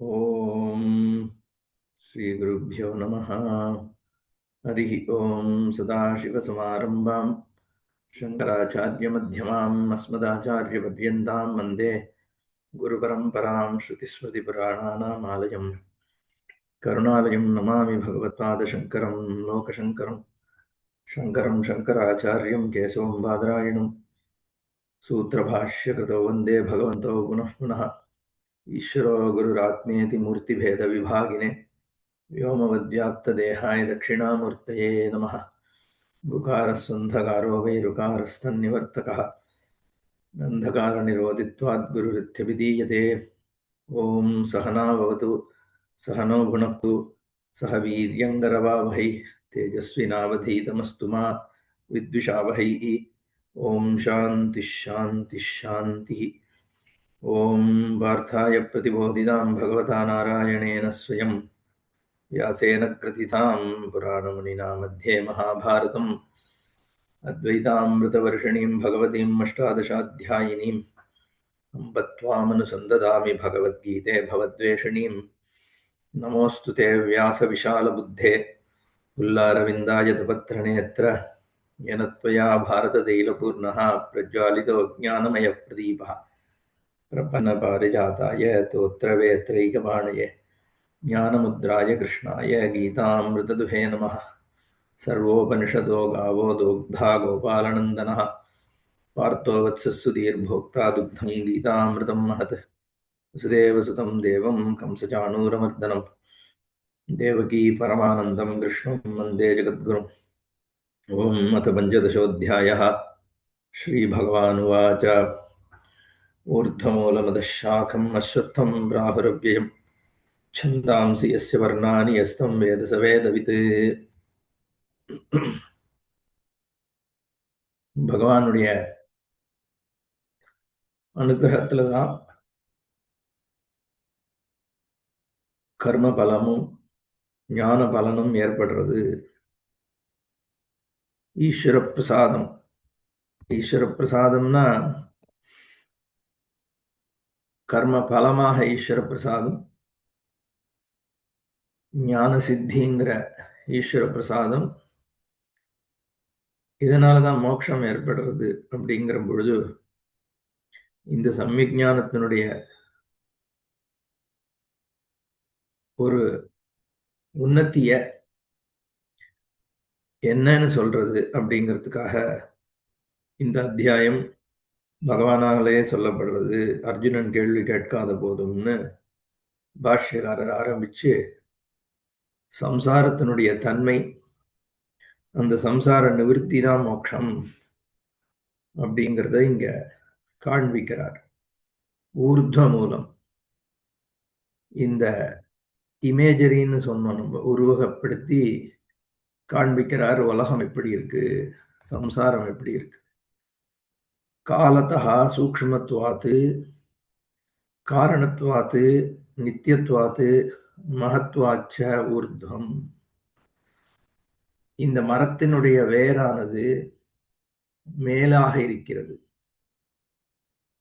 ॐ श्रीगुरुभ्यो नमः। हरिः ॐ। सदाशिवसमारम्भां शङ्कराचार्यमध्यमाम् अस्मदाचार्यपर्यन्तां वन्दे गुरुपरम्परां श्रुतिस्मृतिपुराणानाम् आलयं करुणालयं नमामि भगवत्पादशङ्करं लोकशङ्करं शङ्करं शङ्कराचार्यं केशवं बादरायणं सूत्रभाष्यकृतौ वन्दे भगवन्तौ पुनः पुनः। ईश्वरो गुरुरात्मेति मूर्तिभेदविभागिने व्योमवद्व्याप्तदेहाय दक्षिणामूर्तये नमः। गुकारस्वन्धकारो वैरुकारस्तन्निवर्तकः गन्धकारनिरोधित्वात् गुरुरित्यभिधीयते। ॐ सहना भवतु सहनौ भुनक्तु सह वीर्यङ्करवावहै तेजस्विनावधीतमस्तु मा विद्विषावहैः। ॐ शान्तिः शान्तिः शान्तिः। ॐ पार्थाय प्रतिबोधितां भगवता नारायणेन स्वयं व्यासेन कृतितां पुराणमुनिना मध्ये महाभारतम् अद्वैतामृतवर्षिणीं भगवतीम् अष्टादशाध्यायिनीम् अम्ब त्वामनुसन्ददामि भगवद्गीते भवद्वेषिणीं। नमोऽस्तु ते व्यासविशालबुद्धे पुल्लारविन्दाय तपत्रनेत्र येन त्वया भारततैलपूर्णः प्रज्वालितो ज्ञानमयप्रदीपः प्रपन्नपारिजाताय तोत्रवेत्रैकपाणये ज्ञानमुद्राय कृष्णाय गीतामृतदुहे नमः। सर्वोपनिषदो गावो दोग्धा गोपालनन्दनः पार्थो वत्सः सुधीर्भोक्ता दुग्धं गीतामृतं महत्। वसुदेवसुतं देवं कंसचाणूरमर्दनं देवकी परमानन्दं कृष्णं वन्दे जगद्गुरुम्। ॐ अथ पञ्चदशोऽध्यायः। श्रीभगवानुवाच ऊर्ध्वमूलमधः शाखम् अश्वत्थं प्राहुरव्ययम् छन्दांसि यस्य वर्णानि यस्तं वेद स वेदवित्। பகவானுடைய அனுகிரகத்துல தான் கர்ம பலமும் ஞான பலனும் ஏற்படுறது. ஈஸ்வர பிரசாதம். ஈஸ்வர பிரசாதம்னா கர்ம பலமாக ஈஸ்வர பிரசாதம், ஞான சித்திங்கிற ஈஸ்வர பிரசாதம். இதனாலதான் மோட்சம் ஏற்படுறது. அப்படிங்கிற பொழுது இந்த சம்யஞானத்தினுடைய ஒரு உன்னத்திய என்னன்னு சொல்றது அப்படிங்கிறதுக்காக இந்த அத்தியாயம் பகவானாலே சொல்லப்படுறது. அர்ஜுனன் கேள்வி கேட்காத போதும்னு பாஷ்யக்காரர் ஆரம்பிச்சு சம்சாரத்தினுடைய தன்மை, அந்த சம்சார நிவர்த்தி தான் மோட்சம் அப்படிங்கிறத இங்க காண்பிக்கிறார். ஊர்த்வ மூலம் இந்த இமேஜரின்னு சொன்னோம், நம்ம உருவகப்படுத்தி காண்பிக்கிறார். உலகம் எப்படி இருக்கு, சம்சாரம் எப்படி இருக்கு. காலத்தா சூக்ஷ்மத்வாத்து காரணத்வாத்து நித்தியத்வாத்து மகத்வாச்ச ஊர்த்வம். இந்த மரத்தினுடைய வேரானது மேலாக இருக்கிறது,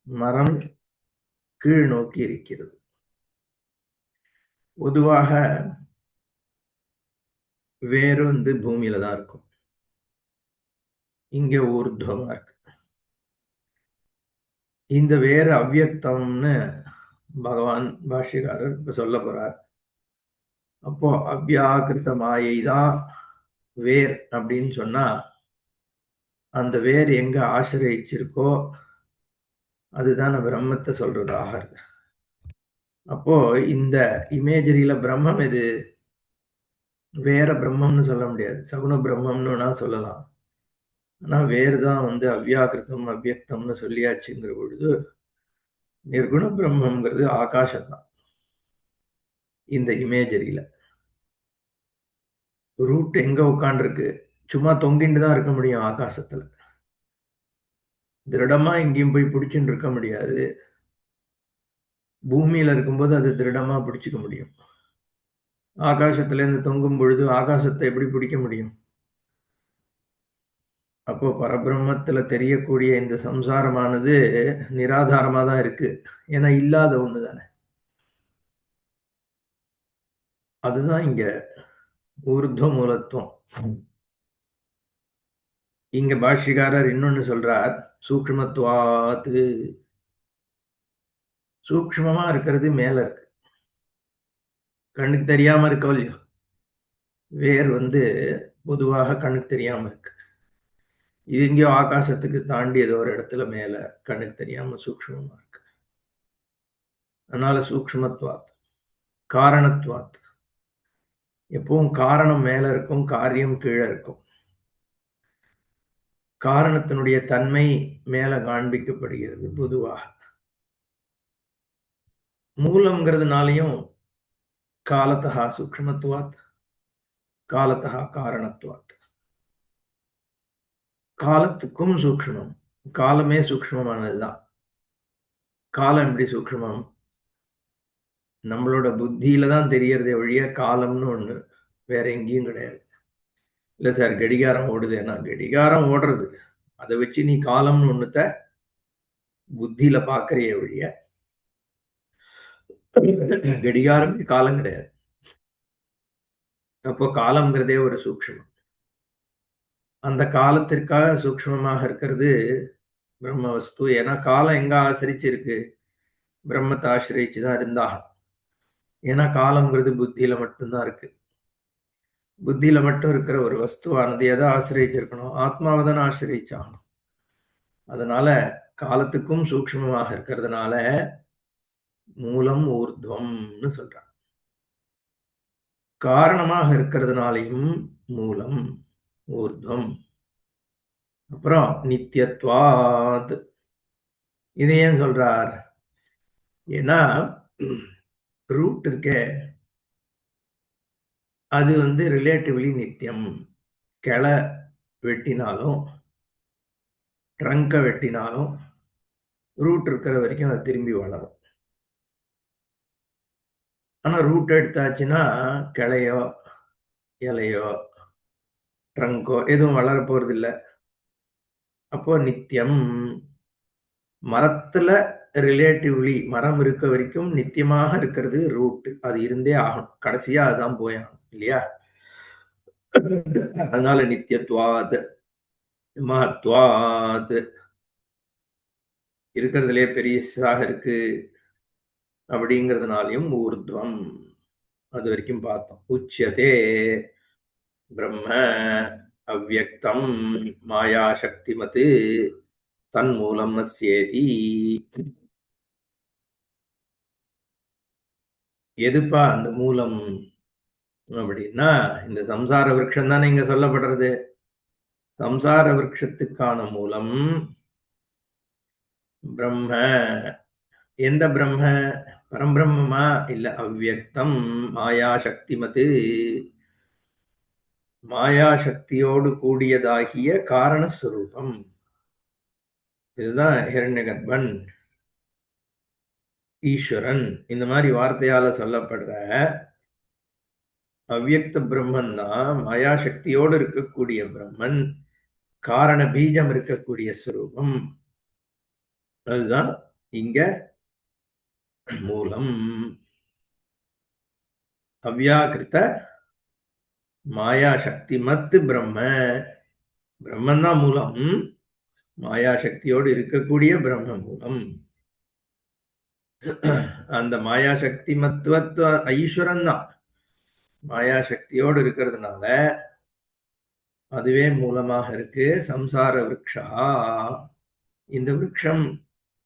மரம் கீழ் நோக்கி இருக்கிறது. பொதுவாக வேர் பூமியில தான் இருக்கும், இங்க ஊர்த்வமா இருக்கு. இந்த வேர் அவ்யக்தம்னு பகவான் பாஷ்யக்காரர் இப்ப சொல்ல போறார். அப்போ அவ்யாகிருத மாயை தான் வேர் அப்படின்னு சொன்னா, அந்த வேர் எங்க ஆசிரியிச்சிருக்கோ அதுதான் பிரம்மத்தை சொல்றது ஆகிறது. அப்போ இந்த இமேஜரியில பிரம்மம் எது? வேற பிரம்மம்னு சொல்ல முடியாது, சகுண பிரம்மம்னு சொல்லலாம். ஆனா வேறு தான் அவ்யாகிருத்தம் அவ்யக்தம்னு சொல்லியாச்சுங்கிற பொழுது நிர்குண பிரம்மங்கிறது ஆகாசம்தான். இந்த இமேஜரியில ரூட் எங்க உட்காண்டிருக்கு? சும்மா தொங்கிட்டு தான் இருக்க முடியும் ஆகாசத்துல. திருடமா எங்கேயும் போய் பிடிச்சுட்டு இருக்க முடியாது. பூமியில இருக்கும்போது அது திருடமா பிடிச்சுக்க முடியும். ஆகாசத்துல இருந்து தொங்கும் பொழுது ஆகாசத்தை எப்படி பிடிக்க முடியும்? அப்போ பரபிரம்மத்துல தெரியக்கூடிய இந்த சம்சாரமானது நிராதாரமா தான் இருக்கு. ஏன்னா இல்லாத ஒண்ணு தானே. அதுதான் இங்க ஊர்த்வ மூலத்துவம். இங்க பாஷ்யக்காரர் இன்னொன்னு சொல்றார், சூக்ஷ்மத்வாத்து. சூக்ஷ்மமா இருக்கிறது மேல இருக்கு, கண்ணுக்கு தெரியாம இருக்கோ இல்லையோ. வேர் பொதுவாக கண்ணுக்கு தெரியாம இருக்கு. இது எங்கேயோ ஆகாசத்துக்கு தாண்டி ஏதோ ஒரு இடத்துல மேல கண்ணுக்கு தெரியாம சூக்ஷ்மமா இருக்கு. அதனால சூக்ஷ்மத்வாத். காரணத்வாத். எப்பவும் காரணம் மேல இருக்கும், காரியம் கீழே இருக்கும். காரணத்தினுடைய தன்மை மேல காண்பிக்கப்படுகிறது பொதுவாக. மூலம்ங்கிறதுனாலையும் காலத்தா சூக்ஷ்மத்வாத், காலத்தா காரணத்வாத். காலத்துக்கும் சூக்ஷ்மம். காலமே சூக்ஷ்மமானதுதான். காலம் எப்படி சூக்ஷ்மம்? நம்மளோட புத்தியில தான் தெரியறதே ஒழிய காலம்னு ஒண்ணு வேற எங்கேயும் கிடையாது. இல்ல சார் கடிகாரம் ஓடுதேன்னா, கடிகாரம் ஓடுறது. அதை வச்சு நீ காலம்னு ஒண்ணுத்த புத்தியில பாக்குறிய ஒழிய கடிகாரமே காலம் கிடையாது. அப்போ காலம்ங்கிறதே ஒரு சூக்ஷ்மம். அந்த காலத்திற்காக சூக்ஷ்மமாக இருக்கிறது பிரம்ம வஸ்து. ஏன்னா காலம் எங்க ஆசிரிச்சு இருக்கு? பிரம்மத்தை ஆசிரிச்சுதான் இருந்தாகணும். ஏன்னா காலம்ங்கிறது புத்தியில மட்டும்தான் இருக்கு. புத்தியில மட்டும் இருக்கிற ஒரு வஸ்துவானது எதை ஆசிரிச்சிருக்கணும்? ஆத்மாவை தானே ஆசிரிச்சாகணும். அதனால காலத்துக்கும் சூக்ஷ்மமாக இருக்கிறதுனால மூலம் ஊர்த்வம்னு சொல்றாங்க. காரணமாக இருக்கிறதுனாலையும் மூலம் ஊர்த்வம். அப்புறம் நித்தியத்வாத். இது ஏன் சொல்றார்? ஏன்னா ரூட் இருக்கே, அது ரிலேட்டிவ்லி நித்தியம். கிளை வெட்டினாலும் ட்ரங்க வெட்டினாலும் ரூட் இருக்கிற வரைக்கும் அது திரும்பி வளரும். ஆனா ரூட் எடுத்தாச்சுன்னா கிளையோ இலையோ ட்ரங்கோ எதுவும் வளர போறது இல்லை. அப்போ நித்தியம். மரத்துல ரிலேட்டிவ்லி மரம் இருக்க வரைக்கும் நித்தியமாக இருக்கிறது ரூட். அது இருந்தே ஆகணும், கடைசியா அதுதான் போயாகணும் இல்லையா? அதனால நித்தியத்வாத் மகத்வாத். இருக்கிறதுலே பெரியசாக இருக்கு அப்படிங்கிறதுனாலையும் ஊர்த்வம். அது வரைக்கும் பார்த்தோம். உச்சியதே பிரம்ம அவ்யக்தம் மாயா சக்திமத் தன்மூலம் அஸ்யேதி. எதுப்பா அந்த மூலம் அப்படின்னா, இந்த சம்சார விருட்சம் தானே இங்க சொல்லப்படுறது. சம்சார விருட்சத்துக்கான மூலம் பிரம்ம. எந்த பிரம்ம? பரம்பிரம்மமா? இல்ல, அவ்யக்தம் மாயா சக்திமது. மாயா சக்தியோடு கூடியதாகிய காரணஸ்வரூபம். இதுதான் ஹிரண்யகர்ப்பன், ஈஸ்வரன், இந்த மாதிரி வார்த்தையால சொல்லப்படுற அவ்யக்த பிரம்மன் தான். மாயா சக்தியோடு இருக்கக்கூடிய பிரம்மன், காரண பீஜம் இருக்கக்கூடிய ஸ்வரூபம். அதுதான் இங்க மூலம். அவ்யாகிருத மாயா சக்தி மத் பிரம்ம. பிரம்மன் தான் மூலம், மாயா சக்தியோடு இருக்கக்கூடிய பிரம்ம மூலம். அந்த மாயா சக்தி மத்துவத்துவ ஈஸ்வரன் தான் மாயா சக்தியோடு இருக்கிறதுனால அதுவே மூலமாக இருக்கு. சம்சார விருட்சா. இந்த விருட்சம்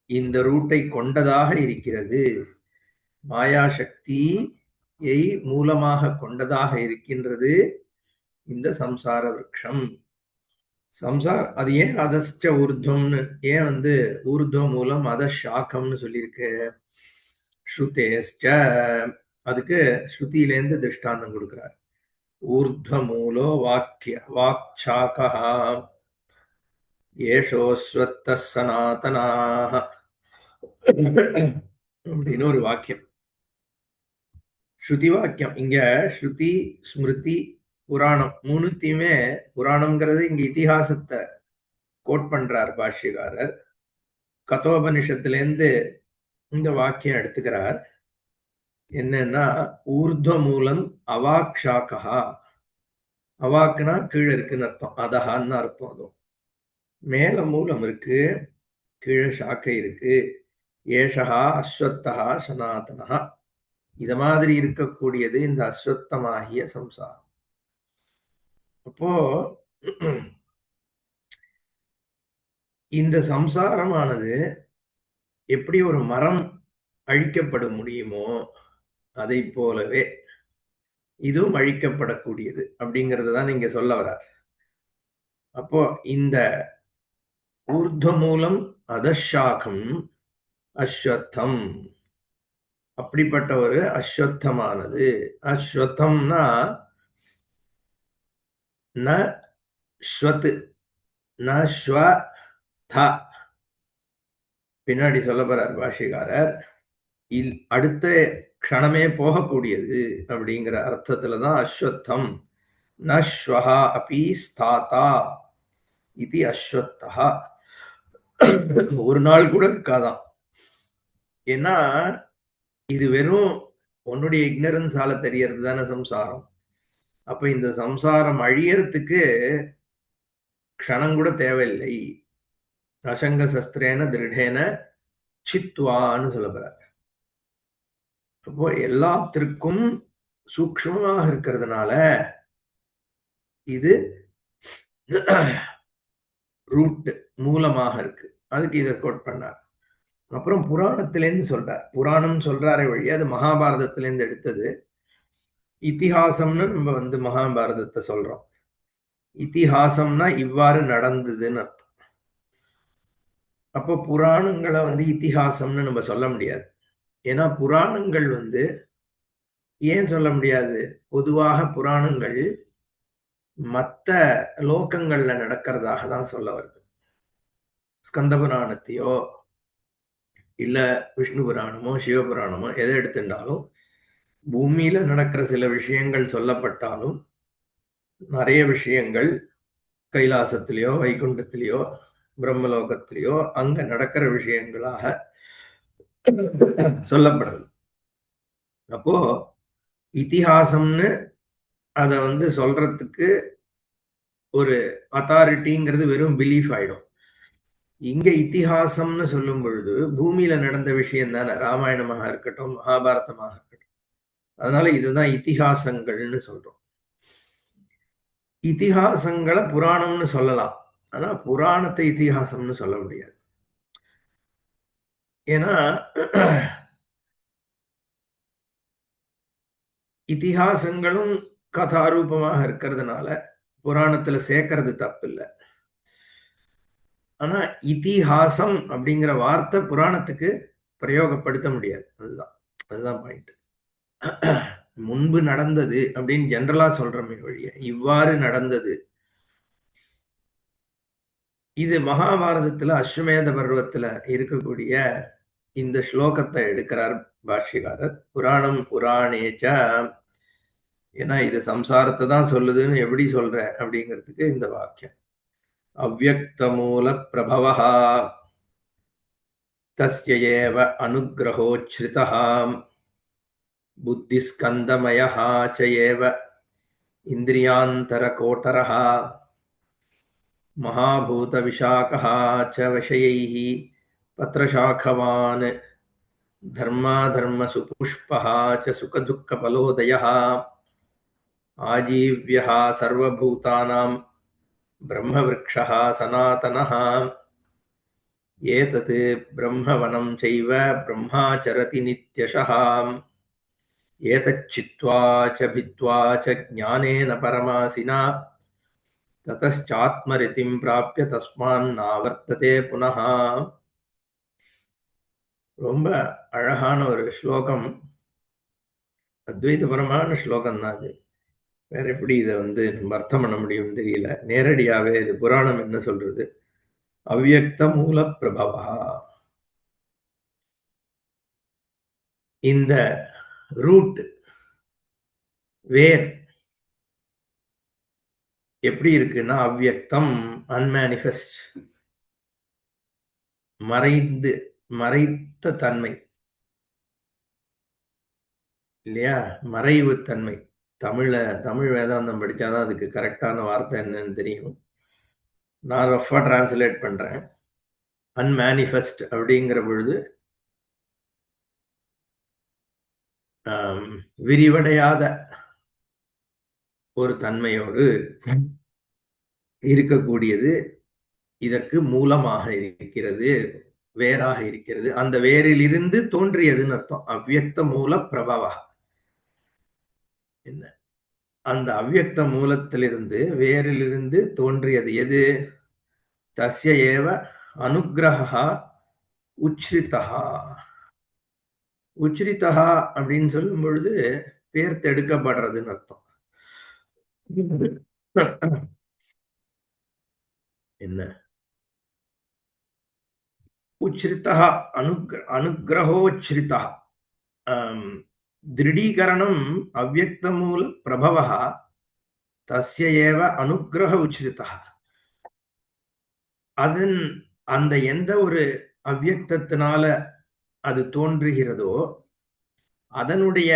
இந்த ரூட்டை கொண்டதாக இருக்கிறது. மாயா சக்தியை மூலமாக கொண்டதாக இருக்கின்றது இந்த சம்சார விருட்சம். அது ஏன் அதஸ்ச ஊர்துவம்னு, ஏன் ஊர்துவ மூலம் அத சாக்கம்னு சொல்லியிருக்கு? ஸ்ருதேஸ்ச. அதுக்கு ஸ்ருதியிலேருந்து திருஷ்டாந்தம் கொடுக்கிறார். ஊர்துவ மூலோ வாக்சாக்கா ஏஷோஸ்வத்த சனாதனாக அப்படின்னு ஒரு வாக்கியம், ஸ்ருதி வாக்கியம். இங்க ஸ்ருதி, ஸ்மிருதி, புராணம் மூணுத்தையுமே, புராணம்ங்கிறது இங்க இதிகாசத்தை கோட் பண்றார் பாஷ்யக்காரர். கதோபனிஷத்திலேருந்து இந்த வாக்கியம் எடுத்துக்கிறார். என்னன்னா ஊர்த்வ மூலம் அவாக் சாக்கா. அவாக்குனா கீழே இருக்குன்னு அர்த்தம். அதஹான்னு அர்த்தம். அதுவும் மேல மூலம் இருக்கு, கீழே சாக்கை இருக்கு. ஏஷா அஸ்வத்தா சனாதனா. இத மாதிரி இருக்கக்கூடியது இந்த அஸ்வத்தமாகிய சம்சாரம். அப்போ இந்த சம்சாரமானது எப்படி ஒரு மரம் அழிக்கப்பட முடியுமோ அதை போலவே இதுவும் அழிக்கப்படக்கூடியது அப்படிங்கிறது தான் நீங்க சொல்ல வர்றார். அப்போ இந்த ஊர்த்வ மூலம் அதஷாகம் அஸ்வத்தம். அப்படிப்பட்ட ஒரு அஸ்வத்தமானது. அஸ்வத்தம்னா ந ஸ்வத் ந ஸ்வ த. பின்னாடி சொல்ல போறார் பாஷிகாரர். அடுத்த க்ஷணமே போகக்கூடியது அப்படிங்கிற அர்த்தத்துல தான் அஸ்வத்தம். ந ஸ்வஹா அபி ஸ்தாதா இது அஸ்வத்தா. ஒரு நாள் கூட இருக்காதான். ஏன்னா இது வெறும் உன்னுடைய இக்னரன்ஸால தெரியறது தானே சம்சாரம். அப்ப இந்த சம்சாரம் அழியறதுக்கு க்ஷணம் கூட தேவையில்லை. அசங்க சஸ்திரேன திருடேன சித்வான்னு சொல்ல போறார். அப்போ எல்லாத்திற்கும் சூக்ஷ்மமாக இருக்கிறதுனால இது ரூட் மூலமாக இருக்கு. அதுக்கு இதை கோட் பண்ணார். அப்புறம் புராணத்திலேருந்து சொல்றார். புராணம் சொல்றாரே வழி அது மகாபாரதத்திலேருந்து எடுத்தது. இதிஹாசம்னு நம்ம மகாபாரதத்தை சொல்றோம். இதிஹாசம்னா இவ்வாறு நடந்ததுன்னு அர்த்தம். அப்போ புராணங்களை இதிஹாசம்னு நம்ம சொல்ல முடியாது. ஏன்னா புராணங்கள் ஏன் சொல்ல முடியாது? பொதுவாக புராணங்கள் மத்த லோகங்கள்ல நடக்கிறதாக தான் சொல்ல வருது. ஸ்கந்த புராணத்தையோ இல்ல விஷ்ணு புராணமோ சிவபுராணமோ எதை எடுத்துட்டாலும் பூமியில நடக்கிற சில விஷயங்கள் சொல்லப்பட்டாலும் நிறைய விஷயங்கள் கைலாசத்திலேயோ வைகுண்டத்திலேயோ பிரம்மலோகத்திலேயோ அங்க நடக்கிற விஷயங்களாக சொல்லப்படுறது. அப்போ இதிஹாசம்னு அத சொல்றதுக்கு ஒரு அத்தாரிட்டிங்கிறது வெறும் பிலீஃப் ஆயிடும். இங்க இதிஹாசம்னு சொல்லும் பொழுது பூமியில நடந்த விஷயம் தானே, ராமாயணமாக இருக்கட்டும் மகாபாரதமாக இருக்கட்டும். அதனால இதுதான் இதிஹாசங்கள்னு சொல்றோம். இதிஹாசங்களை புராணம்னு சொல்லலாம். ஆனா புராணத்தை இதிஹாசம்னு சொல்ல முடியாது. ஏன்னா இதிஹாசங்களும் கதாரூபமாக இருக்கிறதுனால புராணத்துல சேர்க்கறது தப்பு இல்லை. ஆனா இதிஹாசம் அப்படிங்கிற வார்த்தை புராணத்துக்கு பிரயோகப்படுத்த முடியாது. அதுதான் பாயிண்ட். முன்பு நடந்தது அப்படின்னு ஜெனரலா சொல்றமே வழிய இவ்வாறு நடந்தது. இது மகாபாரதத்துல அஸ்வமேத பர்வத்துல இருக்கக்கூடிய இந்த ஸ்லோகத்தை எடுக்கிறார் பாஷ்யக்காரர். புராணம் புராணேச்ச. ஏன்னா இது சம்சாரத்தை தான் சொல்லுதுன்னு எப்படி சொல்ற அப்படிங்கிறதுக்கு இந்த வாக்கியம். அவ்யக்த மூல பிரபவஹா தஸ்ய ஏவ அனுக்ரஹோச்ரிதஹ புத்திஸ்கந்தமயஹ ச ஏவ இந்திரியாந்தரகோட்டரஹ महाभूतविशाखः च विषयैः पत्रशाखवान् धर्माधर्मसुपुष्पः च सुखदुःखफलोदयः आजीव्यः सर्वभूतानां ब्रह्मवृक्षः सनातनः एतत् ब्रह्मवनं चैव ब्रह्माचरति नित्यशः एतच्चित्वा च भित्त्वा च ज्ञानेन परमासिना ततश्चात्मरतिं प्राप्य तस्मान्नावर्तते पुनः. ரொம்ப அழகான ஒரு ஸ்லோகம். அத்வைதபரமான ஸ்லோகம் தான் அது. வேற எப்படி இதை நம்ம அர்த்தம் பண்ண முடியும் தெரியல. நேரடியாவே இது புராணம் என்ன சொல்றது? அவ்யக்த மூல பிரபவா. இந்த ரூட் வேர் எப்படி இருக்குன்னா அவ்யக்தம், அன்மேனிஃபெஸ்ட், மறைத்த தன்மை. இல்லையா? மறைவுத்தன்மை. தமிழ் வேதாந்தம் படிச்சாதான் அதுக்கு கரெக்டான வார்த்தை என்னன்னு தெரியும். நான் ரஃபா டிரான்ஸ்லேட் பண்றேன். அன்மேனிஃபெஸ்ட் அப்படிங்கிற பொழுது விரிவடையாத ஒரு தன்மையோடு இருக்கக்கூடியது இதற்கு மூலமாக இருக்கிறது, வேறாக இருக்கிறது. அந்த வேரிலிருந்து தோன்றியதுன்னு அர்த்தம். அவ்யக்த மூல பிரபவா. என்ன? அந்த அவ்யக்த மூலத்திலிருந்து வேரிலிருந்து தோன்றியது எது? தஸ்ய ஏவ அனுக்கிரகா உச்ரிதா. உச்ரிதா அப்படின்னு சொல்லும் பொழுது பேர்த்தெடுக்கப்படுறதுன்னு அர்த்தம். என்ன? உச்ரிதா அனுக்கிரகோச்ரிதா. திருடீகரணம் அவ்யக்தமூல பிரபவः தஸ்ய ஏவ அனுக்கிரக உச்ரிதः. அதன் அந்த எந்த ஒரு அவ்யக்தத்தினால அது தோன்றுகிறதோ அதனுடைய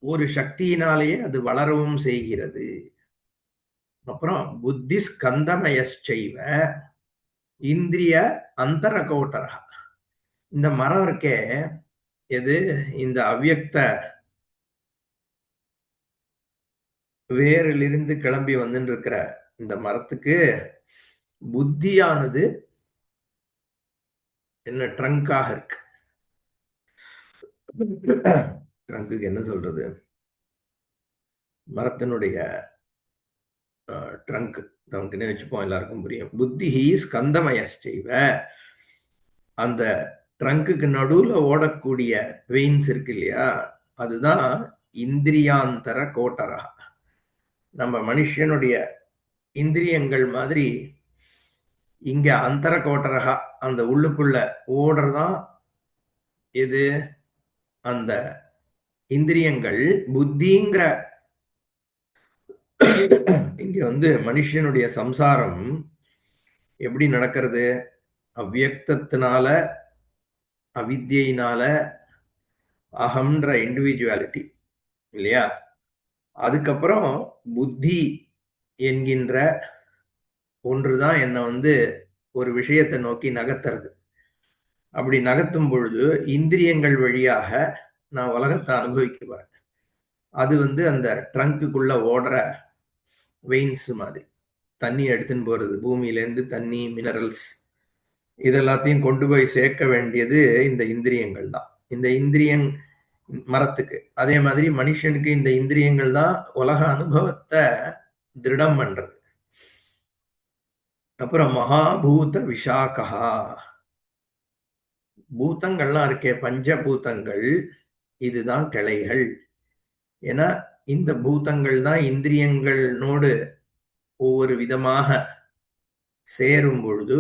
ஒரு சக்தியினாலேயே அது வளரவும் செய்கிறது. அப்புறம் புத்தி ஸ்கந்தமயச்சைவ இந்திரிய அந்தரகோட்டரா. இந்த மரம் இருக்கே எது? இந்த அவ்யக்த வேரிலிருந்து கிளம்பி வந்துட்டு இருக்கிற இந்த மரத்துக்கு புத்தியானது என்ன ட்ரங்காக இருக்கு. ட்ரங்குக்கு என்ன சொல்றது? மரத்தினுடைய ட்ரங்க் நமக்குன்னே வச்சுப்போம், எல்லாருக்கும் புரியும். புத்தி ஸ்கந்தமயச்சைவ. அந்த ட்ரங்குக்கு நடுவுல ஓடக்கூடிய வெயின்ஸ் இருக்கு இல்லையா? அதுதான் இந்திரியாந்தர கோட்டரா. நம்ம மனுஷனுடைய இந்திரியங்கள் மாதிரி இங்க அந்தர கோட்டரகா அந்த உள்ளுக்குள்ள ஓடுறதான் எது? அந்த இந்திரியங்கள். புத்திங்கிற இங்க வந்து மனுஷனுடைய சம்சாரம் எப்படி நடக்கிறது? அவ்யக்தத்தினால, அவித்யினால, அகம்ன்ற இண்டிவிஜுவாலிட்டி இல்லையா? அதுக்கப்புறம் புத்தி என்கின்ற ஒன்றுதான் என்ன வந்து ஒரு விஷயத்தை நோக்கி நகர்த்துறது. அப்படி நகர்த்தும் பொழுது இந்திரியங்கள் வழியாக நான் உலகத்தை அனுபவிக்க போறேன். அது வந்து அந்த ட்ரங்க்குள்ள ஓடுற வெயின்ஸ் மாதிரி. தண்ணி எடுத்துன்னு போறது. பூமியிலேருந்து தண்ணி, மினரல்ஸ் இதெல்லாத்தையும் கொண்டு போய் சேர்க்க வேண்டியது இந்த இந்திரியங்கள் தான். இந்த இந்திரியங் மரத்துக்கு. அதே மாதிரி மனுஷனுக்கு இந்த இந்திரியங்கள் தான் உலக அனுபவத்தை திருடம் பண்றது. அப்புறம் மகாபூத விஷாகா. பூதங்கள்லாம் இருக்கே, பஞ்சபூதங்கள், இதுதான் கிளைகள். ஏன்னா இந்த பூதங்கள் தான் இந்திரியங்களோடு ஒவ்வொரு விதமாக சேரும் பொழுது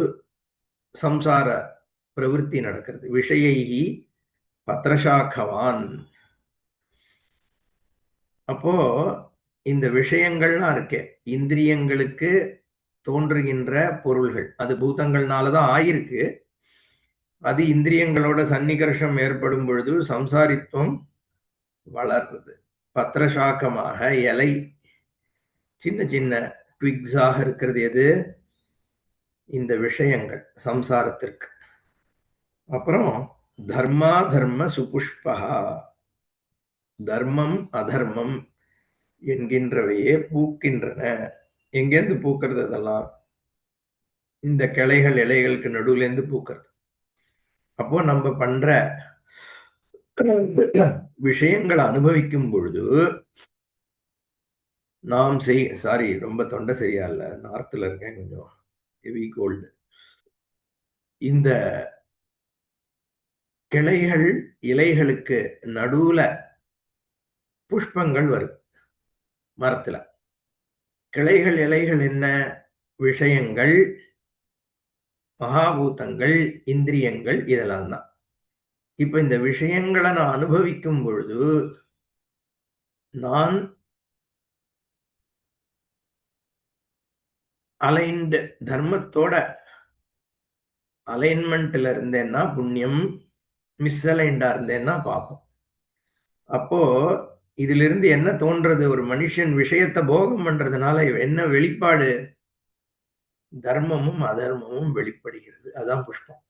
சம்சார பிரவிற்த்தி நடக்கிறது. விஷயைகி பத்ரசாக்கவான். அப்போ இந்த விஷயங்கள்லாம் இருக்கே, இந்திரியங்களுக்கு தோன்றுகின்ற பொருள்கள், அது பூதங்கள்னாலதான் ஆயிருக்கு. அது இந்திரியங்களோட சன்னிகர்ஷம் ஏற்படும் பொழுது சம்சாரித்துவம் வளர்றது. பத்ரசாக்கமாக இலை சின்ன சின்ன ட்விக்ஸாக இருக்கிறது எது? இந்த விஷயங்கள் சம்சாரத்திற்கு. அப்புறம் தர்மா தர்ம சுபுஷ்பா. தர்மம் அதர்மம் என்கின்றவையே பூக்கின்றன. எங்கேருந்து பூக்கிறது? அதெல்லாம் இந்த கிளைகள் இலைகளுக்கு நடுவுல இருந்து பூக்கிறது. அப்போ நம்ம பண்ற விஷயங்களை அனுபவிக்கும் பொழுது நாம் சாரி, ரொம்ப தொண்டை சரியா இல்ல, நார்த்ல இருக்கேன், கொஞ்சம் ஹெவி கோல்டு. இந்த கிளைகள் இலைகளுக்கு நடுவுல புஷ்பங்கள் வருது மரத்துல. கிளைகள் இலைகள் என்ன? விஷயங்கள், மகாபூதங்கள், இந்திரியங்கள், இதெல்லாம் தான். இப்ப இந்த விஷயங்களை நான் அனுபவிக்கும் பொழுது நான் அலைன்டு தர்மத்தோட அலைன்மெண்ட்ல இருந்தேன்னா புண்ணியம், மிஸ்அலைன்டா இருந்தேன்னா பாப்போம். அப்போ இதிலிருந்து என்ன தோன்றது? ஒரு மனுஷன் விஷயத்த போகம் பண்றதுனால என்ன வெளிப்பாடு? தர்மமும் அதர்மமும் வெளிப்படுகிறது. அதான் புஷ்பம்.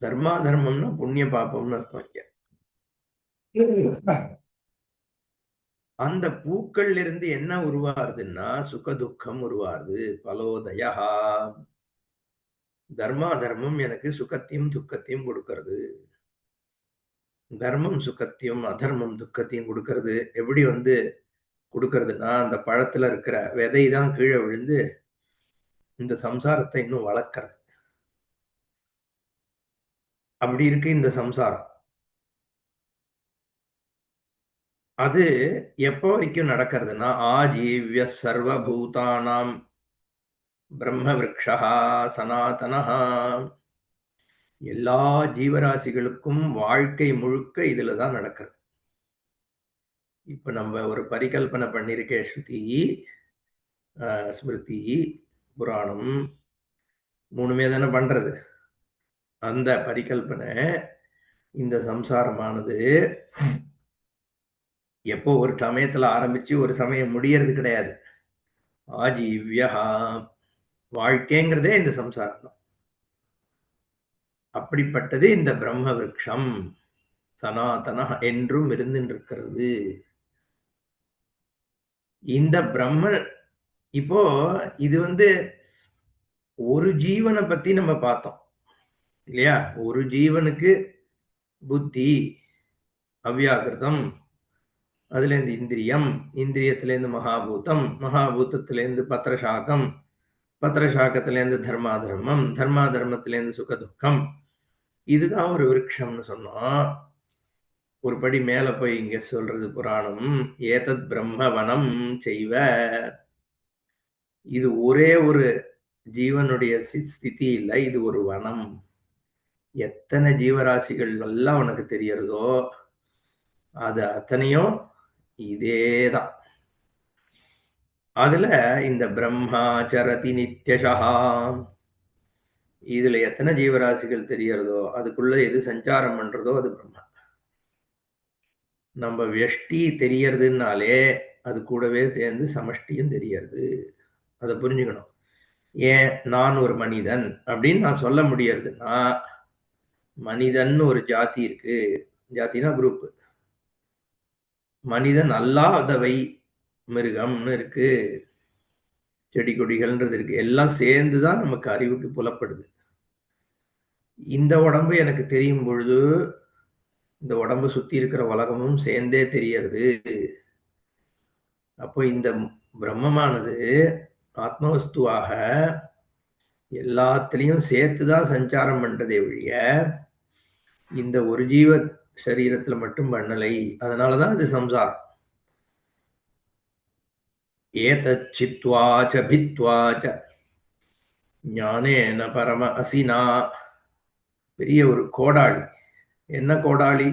தர்மாதர்மம்னா புண்ணிய பாபம்னு அர்த்தம் இங்க. அந்த பூக்கள்ல இருந்து என்ன உருவாருதுன்னா சுக துக்கம் உருவாருது. பலோதயா. தர்மாதர்மம் எனக்கு சுகத்தையும் துக்கத்தையும் கொடுக்கிறது. தர்மம் சுகத்தையும் அதர்மம் துக்கத்தையும் கொடுக்கிறது. எப்படி வந்து கொடுக்கறதுன்னா அந்த பழத்துல இருக்கிற விதை தான் கீழே விழுந்து இந்த சம்சாரத்தை இன்னும் வளர்க்கறது. அப்படி இருக்கு இந்த சம்சாரம். அது எப்போ வரைக்கும் நடக்கிறதுனா ஆஜீவ்ய சர்வபூதானாம் பிரம்ம விருக்ஷா சனாதனஹா. எல்லா ஜீவராசிகளுக்கும் வாழ்க்கை முழுக்க இதுல தான் நடக்கிறது. இப்ப நம்ம ஒரு பரிகல்பனை பண்ணிருக்கே ஸ்ருதி, ஸ்மிருதி, புராணம் மூணுமே தானே பண்றது. அந்த பரிகல்பனை இந்த சம்சாரமானது எப்போ ஒரு சமயத்துல ஆரம்பிச்சு ஒரு சமயம் முடியறது கிடையாது. ஆஜீவ்யா. வாழ்க்கைங்கிறதே இந்த சம்சாரம் தான். அப்படிப்பட்டது இந்த பிரம்ம விருட்சம். சனாதன என்றும் இருந்துருக்கிறது. இந்த பிரம்ம இப்போ இது வந்து ஒரு ஜீவனை பத்தி நம்ம பார்த்தோம் இல்லையா? ஒரு ஜீவனுக்கு புத்தி, அவ்யாகிருதம், அதுலேருந்து இந்திரியம், இந்திரியத்திலேருந்து மகாபூதம், மகாபூதத்திலேருந்து பத்திரசாகம், பத்திரசாகத்திலேருந்து தர்மாதர்மம், தர்மாதர்மத்திலேருந்து சுகதுக்கம். இதுதான் ஒரு விருட்சம்னு சொன்னோம். ஒரு படி மேல போய் இங்க சொல்றது புராணம். ஏதத் பிரம்மவனம் செய்வ. இது ஒரே ஒரு ஜீவனுடைய ஸ்திதி இல்ல. இது ஒரு வனம். எத்தனை ஜீவராசிகள் எல்லாம் உனக்கு தெரியறதோ அது அத்தனையும் இதேதான். அதுல இந்த பிரம்மாச்சரதி நித்யஷா. இதுல எத்தனை ஜீவராசிகள் தெரியறதோ அதுக்குள்ள எது சஞ்சாரம் பண்றதோ அது பிரம்மா. நம்ம வெஷ்டி தெரியறதுனாலே அது கூடவே சேர்ந்து சமஷ்டியும் தெரியறது. அதை புரிஞ்சுக்கணும். ஏன் நான் ஒரு மனிதன் அப்படின்னு நான் சொல்ல முடியறதுன்னா மனிதன் ஒரு ஜாதி இருக்கு. ஜாதினா குரூப். மனிதன் அல்லாதவை மிருகம்னு இருக்கு. செடி கொடிகள்ன்றது இருக்கு. எல்லாம் சேர்ந்துதான் நமக்கு அறிவுக்கு புலப்படுது. இந்த உடம்பு எனக்கு தெரியும் பொழுது இந்த உடம்பு சுத்தி இருக்கிற உலகமும் சேர்ந்தே தெரியறது. அப்போ இந்த பிரம்மமானது ஆத்மவஸ்துவாக எல்லாத்திலையும் சேர்த்துதான் சஞ்சாரம் பண்றதே ஒழிய இந்த ஒரு ஜீவ சரீரத்துல மட்டும் பண்ணலை. அதனாலதான் அது சம்சாரம். ஏதத் சித்வாச்ச பித்வாச்ச ஞானேன பரம அசினா. பெரிய ஒரு கோடாளி. என்ன கோடாளி?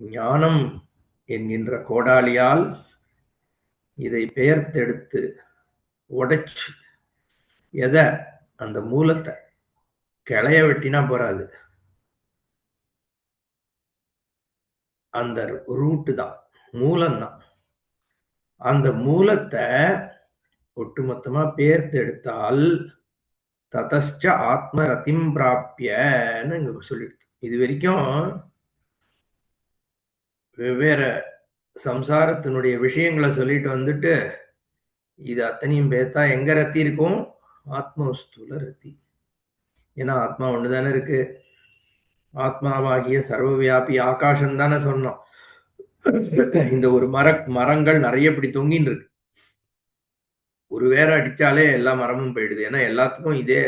ஞானம் என்கின்ற கோடாலியால் இதை பெயர்த்தெடுத்து உடைச்சு எதை? அந்த மூலத்தை. கிளைய வெட்டினா போறாது. அந்த ரூட்டு தான், மூலம்தான். அந்த மூலத்தை ஒட்டுமொத்தமா பேர்த்து எடுத்தால் ததச்ச ஆத்மரதிம் பிராப்பியன்னு இங்க சொல்லிடுது. இது வரைக்கும் வெவ்வேறு சம்சாரத்தினுடைய விஷயங்களை சொல்லிட்டு வந்துட்டு இது அத்தனையும் பேத்தா எங்க ரத்தி இருக்கும்? ஆத்மவஸ்துல ரத்தி. ஏன்னா ஆத்மா ஒண்ணுதானே இருக்கு. ஆத்மாவாகிய சர்வவியாபி ஆகாசம் தானே சொன்னோம். இந்த ஒரு மரங்கள் நிறைய இப்படி தொங்கின்னு இருக்கு. ஒரு வேற அடிச்சாலே எல்லா மரமும் போயிடுது. ஏன்னா எல்லாத்துக்கும் இதே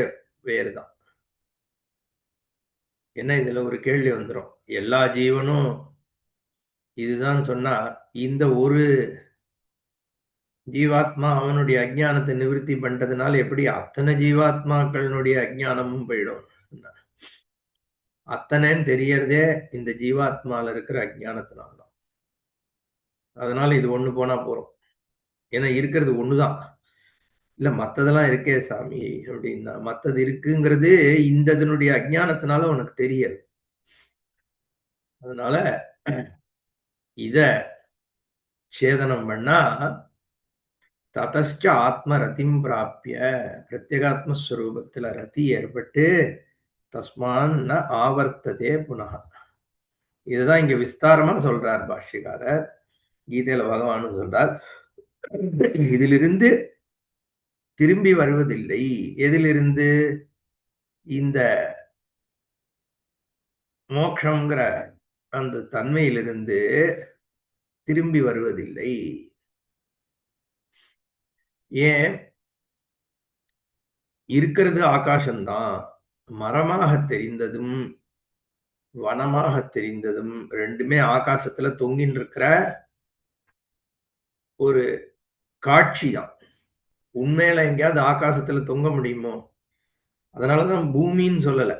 வேறு தான். என்ன இதுல ஒரு கேள்வி வந்துடும். எல்லா ஜீவனும் இதுதான் சொன்னா இந்த ஒரு ஜீவாத்மா அவனுடைய அஜ்ஞானத்தை நிவர்த்தி பண்றதுனால எப்படி அத்தனை ஜீவாத்மாக்களுடைய அஜ்ஞானமும் போயிடும்? அத்தனைன்னு தெரியறதே இந்த ஜீவாத்மால இருக்கிற அஜ்ஞானத்தினால்தான். அதனால இது ஒண்ணு போனா போறோம். ஏன்னா இருக்கிறது ஒண்ணுதான். இல்ல மத்ததெல்லாம் இருக்கே சாமி அப்படின்னா மத்தது இருக்குங்கிறது இந்த இதனுடைய அஜ்ஞானத்தினால உனக்கு தெரியாது. அதனால இத சேதனம் பண்ணா ததச்ச ஆத்ம ரதிம் பிராப்பிய பிரத்யேகாத்மஸ்வரூபத்துல ரதி ஏற்பட்டு தஸ்மான் ந ஆவர்த்ததே புனக. இதுதான் இங்க விஸ்தாரமா சொல்றார் பாஷ்யக்காரர். கீதையில பகவானும் சொல்றார், இதிலிருந்து திரும்பி வருவதில்லை. எதிலிருந்து? இந்த மோட்சங்கிற அந்த தன்மையிலிருந்து திரும்பி வருவதில்லை. ஏன்? இருக்கிறது ஆகாசம்தான். மரமாக தெரிந்ததும் வனமாக தெரிந்ததும் ரெண்டுமே ஆகாசத்துல தொங்கின்னு இருக்கிற ஒரு காட்சி தான். உண்மையில எங்கேயாவது ஆகாசத்துல தொங்க முடியுமோ? அதனாலதான் பூமின்னு சொல்லல.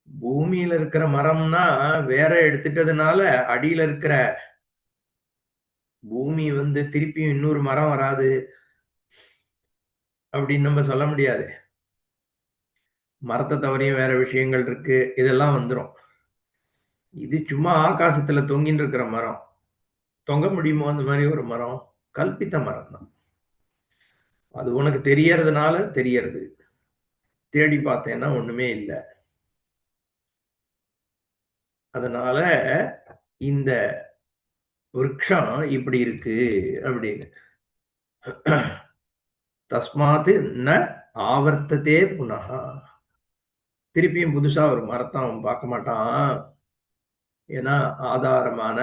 பூமியில இருக்கிற மரம்னா வேற எடுத்துட்டதுனால அடியில இருக்கிற பூமி திருப்பியும் இன்னொரு மரம் வராது அப்படின்னு நம்ம சொல்ல முடியாது. மரத்தை தவறியும் வேற விஷயங்கள் இருக்கு, இதெல்லாம் வந்துரும். இது சும்மா ஆகாசத்துல தொங்கின்னு இருக்கிற மரம். தொங்க முடியுமோ அந்த மாதிரி ஒரு மரம்? கல்பித்த மரம் தான். அது உனக்கு தெரியறதுனால தெரியறது. தேடி பார்த்தேன்னா ஒண்ணுமே இல்லை. அதனால இந்த விருட்சம் இப்படி இருக்கு அப்படின்னு. தஸ்மாத்து ந ஆவர்த்ததே புனகா. திருப்பியும் புதுசா ஒரு மரத்தை அவன் பார்க்க மாட்டான். ஏன்னா ஆதாரமான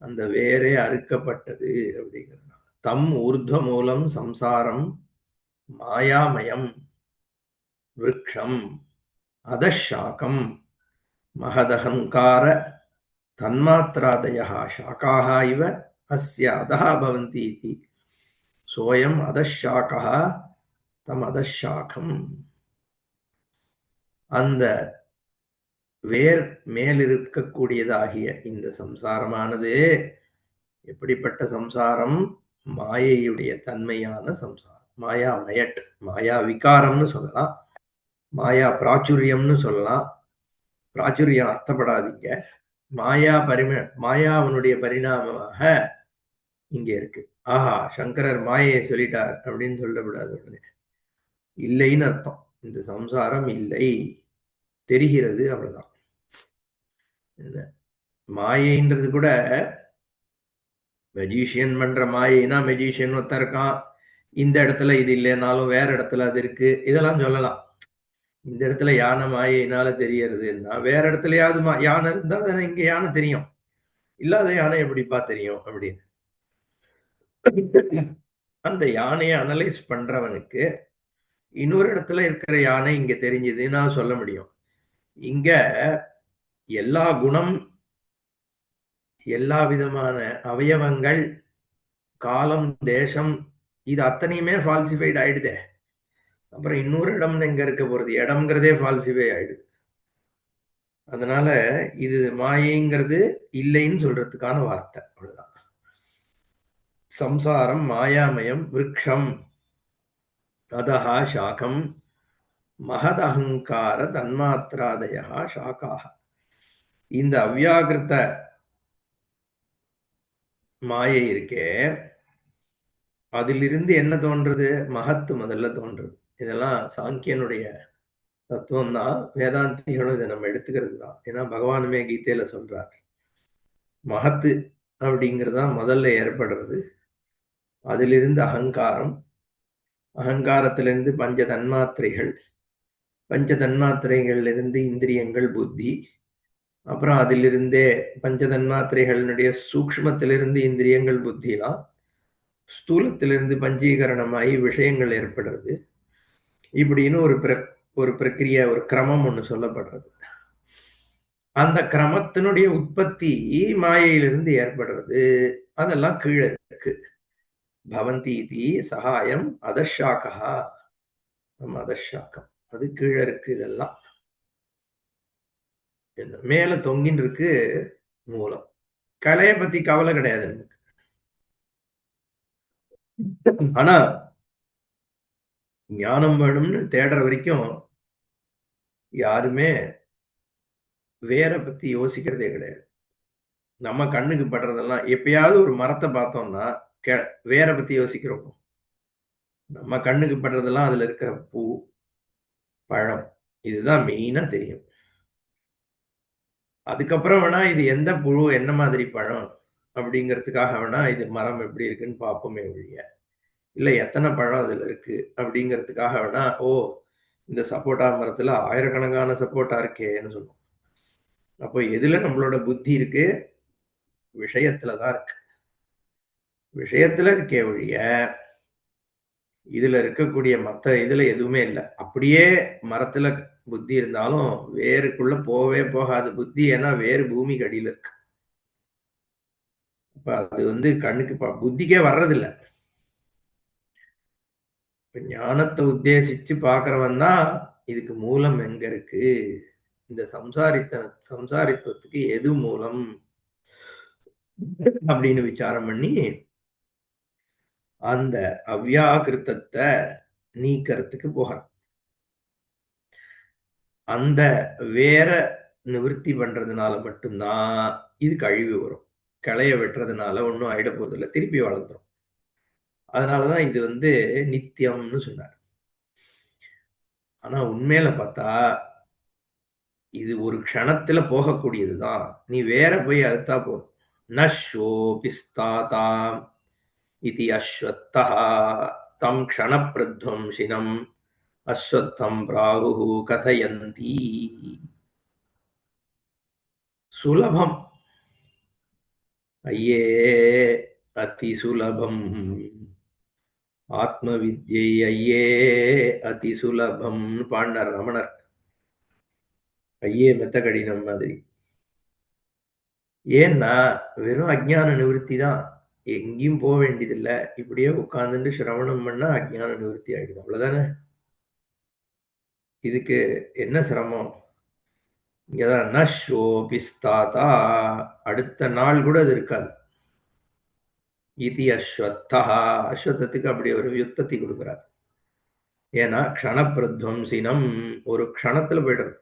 அந்த வேரே அறுக்கப்பட்டது அப்படிங்கிறதுனால. தம் ஊர்த்வ மூலம் சம்சாரம் மாயாமயம் விருக்ஷம் அதஷாக்கம் மகதஹங்கார தன்மாத்ராதயः शाकाः इव अस्य अधः भवन्ति इति सोऽयम् अधशाकः தம் அதஷாக்கம். அந்த வேர் மேலிருக்கக்கூடியதாகிய இந்த சம்சாரமானது எப்படிப்பட்ட சம்சாரம்? மாயையுடைய தன்மையான சம்சாரம். மாயா மயட், மாயா விகாரம்னு சொல்லலாம், மாயா பிராச்சுரியம்னு சொல்லலாம். பிராச்சுரியம் அர்த்தப்படாதீங்க. மாயாவனுடைய பரிணாமமாக இங்க இருக்கு. ஆஹா, சங்கரர் மாயையை சொல்லிட்டார் அப்படின்னு சொல்லக்கூடாது. உடனே இல்லைன்னு அர்த்தம். இந்த சம்சாரம் இல்லை, தெரிகிறது, அவ்வளவுதான். மாயைன்றது கூட மெஜிஷியன் பண்ற மாயைனா, மெஜிஷியன் ஒருத்தன் இருக்கான், இந்த இடத்துல இது இல்லைனாலும் வேற இடத்துல அது இருக்கு, இதெல்லாம் சொல்லலாம். இந்த இடத்துல யானை மாயையினால தெரியறதுன்னா வேற இடத்துலயாவது யானை இருந்தா தானே இங்க யானை தெரியும். இல்லாத யானை எப்படிப்பா தெரியும் அப்படின்னு. அந்த யானையை அனலைஸ் பண்றவனுக்கு இன்னொரு இடத்துல இருக்கிற யானை இங்க தெரிஞ்சதுன்னா சொல்ல முடியும். இங்க எல்லா குணம், எல்லா விதமான அவயவங்கள், காலம், தேசம், இது அத்தனையுமே ஃபால்சிஃபைடு ஆயிடுதே. அப்புறம் இன்னொரு இடம்னு எங்க இருக்க போறது? இடம்ங்கிறதே ஃபால்சிஃபை ஆயிடுது. அதனால இது மாயைங்கிறது இல்லைன்னு சொல்றதுக்கான வார்த்தை, அவ்வளவுதான். சம்சாரம் மாயாமயம் விருக்ஷம் அதஹா சாக்கம் மகதஹங்கார தன்மாத்ராதயா சாக்காக. இந்த அவ்யாகிருத்த மாயை இருக்கே, அதிலிருந்து என்ன தோன்றது? மகத்து முதல்ல தோன்றது. இதெல்லாம் சாங்கியனுடைய தத்துவம் தான். வேதாந்திகளும் இதை நம்ம எடுத்துக்கிறது தான். ஏன்னா பகவானுமே கீதையில சொல்றார், மகத்து அப்படிங்கிறதுதான் முதல்ல ஏற்படுறது. அதிலிருந்து அகங்காரம், அகங்காரத்திலிருந்து பஞ்ச தன்மாத்திரைகள், பஞ்ச தன்மாத்திரைகளிலிருந்து இந்திரியங்கள், புத்தி, அப்புறம் அதிலிருந்தே பஞ்ச தன்மாத்திரைகளினுடைய சூக்ஷ்மத்திலிருந்து இந்திரியங்கள், புத்திலாம் ஸ்தூலத்திலிருந்து பஞ்சீகரணமாகி விஷயங்கள் ஏற்படுறது. இப்படின்னு ஒரு பிரக்கிரிய, ஒரு கிரமம் ஒண்ணு சொல்லப்படுறது. அந்த கிரமத்தினுடைய உற்பத்தி மாயையிலிருந்து ஏற்படுறது. அதெல்லாம் கீழே இருக்கு. பவந்தி இதி சகாயம் அதஷாக்கா, நம்ம அதஷாக்கம், அது கீழே இருக்கு. இதெல்லாம் மேல தொங்கின்னு இருக்கு மூலம். கலையை பத்தி கவலை கிடையாது நமக்கு. ஆனா ஞானம் வேணும்னு தேடுற வரைக்கும் யாருமே வேர பத்தி யோசிக்கிறதே கிடையாது. நம்ம கண்ணுக்கு படுறதெல்லாம் எப்பயாவது ஒரு மரத்த பார்த்தோம்னா, கெ வேர பத்தி யோசிக்கிறோம். நம்ம கண்ணுக்கு படுறதெல்லாம் அதுல இருக்கிற பூ, பழம். இதுதான் மெயினா தெரியும். அதுக்கப்புறம் வேணா இது எந்த புழு, என்ன மாதிரி பழம் அப்படிங்கிறதுக்காக வேணா இது மரம் எப்படி இருக்குன்னு பார்ப்போமே ஒழிய, இல்ல எத்தன பழம் அதுல இருக்கு அப்படிங்கிறதுக்காக வேணா, ஓ! இந்த சப்போட்டா மரத்துல ஆயிரக்கணக்கான சப்போட்டா இருக்கேன்னு சொல்லுவோம். அப்போ எதுல நம்மளோட புத்தி இருக்கு? விஷயத்துல தான் இருக்கு. விஷயத்துல இருக்கே ஒழிய, இதுல இருக்கக்கூடிய மத்த இதுல எதுவுமே இல்ல. அப்படியே மரத்துல புத்தி இருந்தாலும், வேருக்குள்ள போகவே போகாது புத்தி. ஏன்னா வேரு பூமிக்கு அடியில இருக்கு. அப்ப அது வந்து கண்ணுக்கு புத்திக்கே வர்றதில்ல. இப்ப ஞானத்த உத்தேசிச்சு பார்க்கிறவன் தான், இதுக்கு மூலம் எங்க இருக்கு? இந்த சம்சாரித்துவத்துக்கு எது மூலம்? அப்படின்னு விசாரம் பண்ணி, அந்த அவ்யாகிருத்தத்த நீக்கறதுக்கு போறான். அந்த வேர நிவிர்த்தி பண்றதுனால மட்டும் தான் இதுக்கு அழிவு வரும். கிளைய வெட்டுறதுனால ஒண்ணும் ஆயிட போறதில்ல. திருப்பி வளர்ந்துரும். அதனால தான் இது வந்து நித்தியம்னு சொன்னார். ஆனா உண்மையில பார்த்தா, இது ஒரு க்ஷணத்துல போகக்கூடியது தான். நீ வேர போய் அறுத்தா போதும். நஷ்யோபி ஸ்தாதா இதி அஸ்வத்தஹ தம் க்ஷணப்ரத்வம்சினம் அஸ்வத்தம் பிராகுः கதயந்தி. சுலபம். ஐயே அதி சுலபம். ஆத்ம வித்யை ஐயே அதி சுலபம் பாடினார் ரமணர். ஐயே மெத்த கடினம் மாதிரி. ஏன்னா, வெறும் அஞ்ஞான நிவிருத்தி தான். எங்கேயும் போ வேண்டியதில்ல. இப்படியே உட்கார்ந்துட்டு சிரவணம் பண்ணா அஞ்ஞான நிவிருத்தி ஆயிடுது. அவ்வளவுதானே? இதுக்கு என்ன சிரமம்? இங்க தான் நஷ்யோபி ஸ்தாதா. அடுத்த நாள் கூட அது இருக்காது. இதி அஸ்வத்தஹ. அஸ்வத்தத்துக்கு அப்படி ஒரு வியுற்பத்தி கொடுக்கிறார். ஏன்னா, க்ஷணப்பிரத்வம்சினம் ஒரு க்ஷணத்துல போயிடுறது.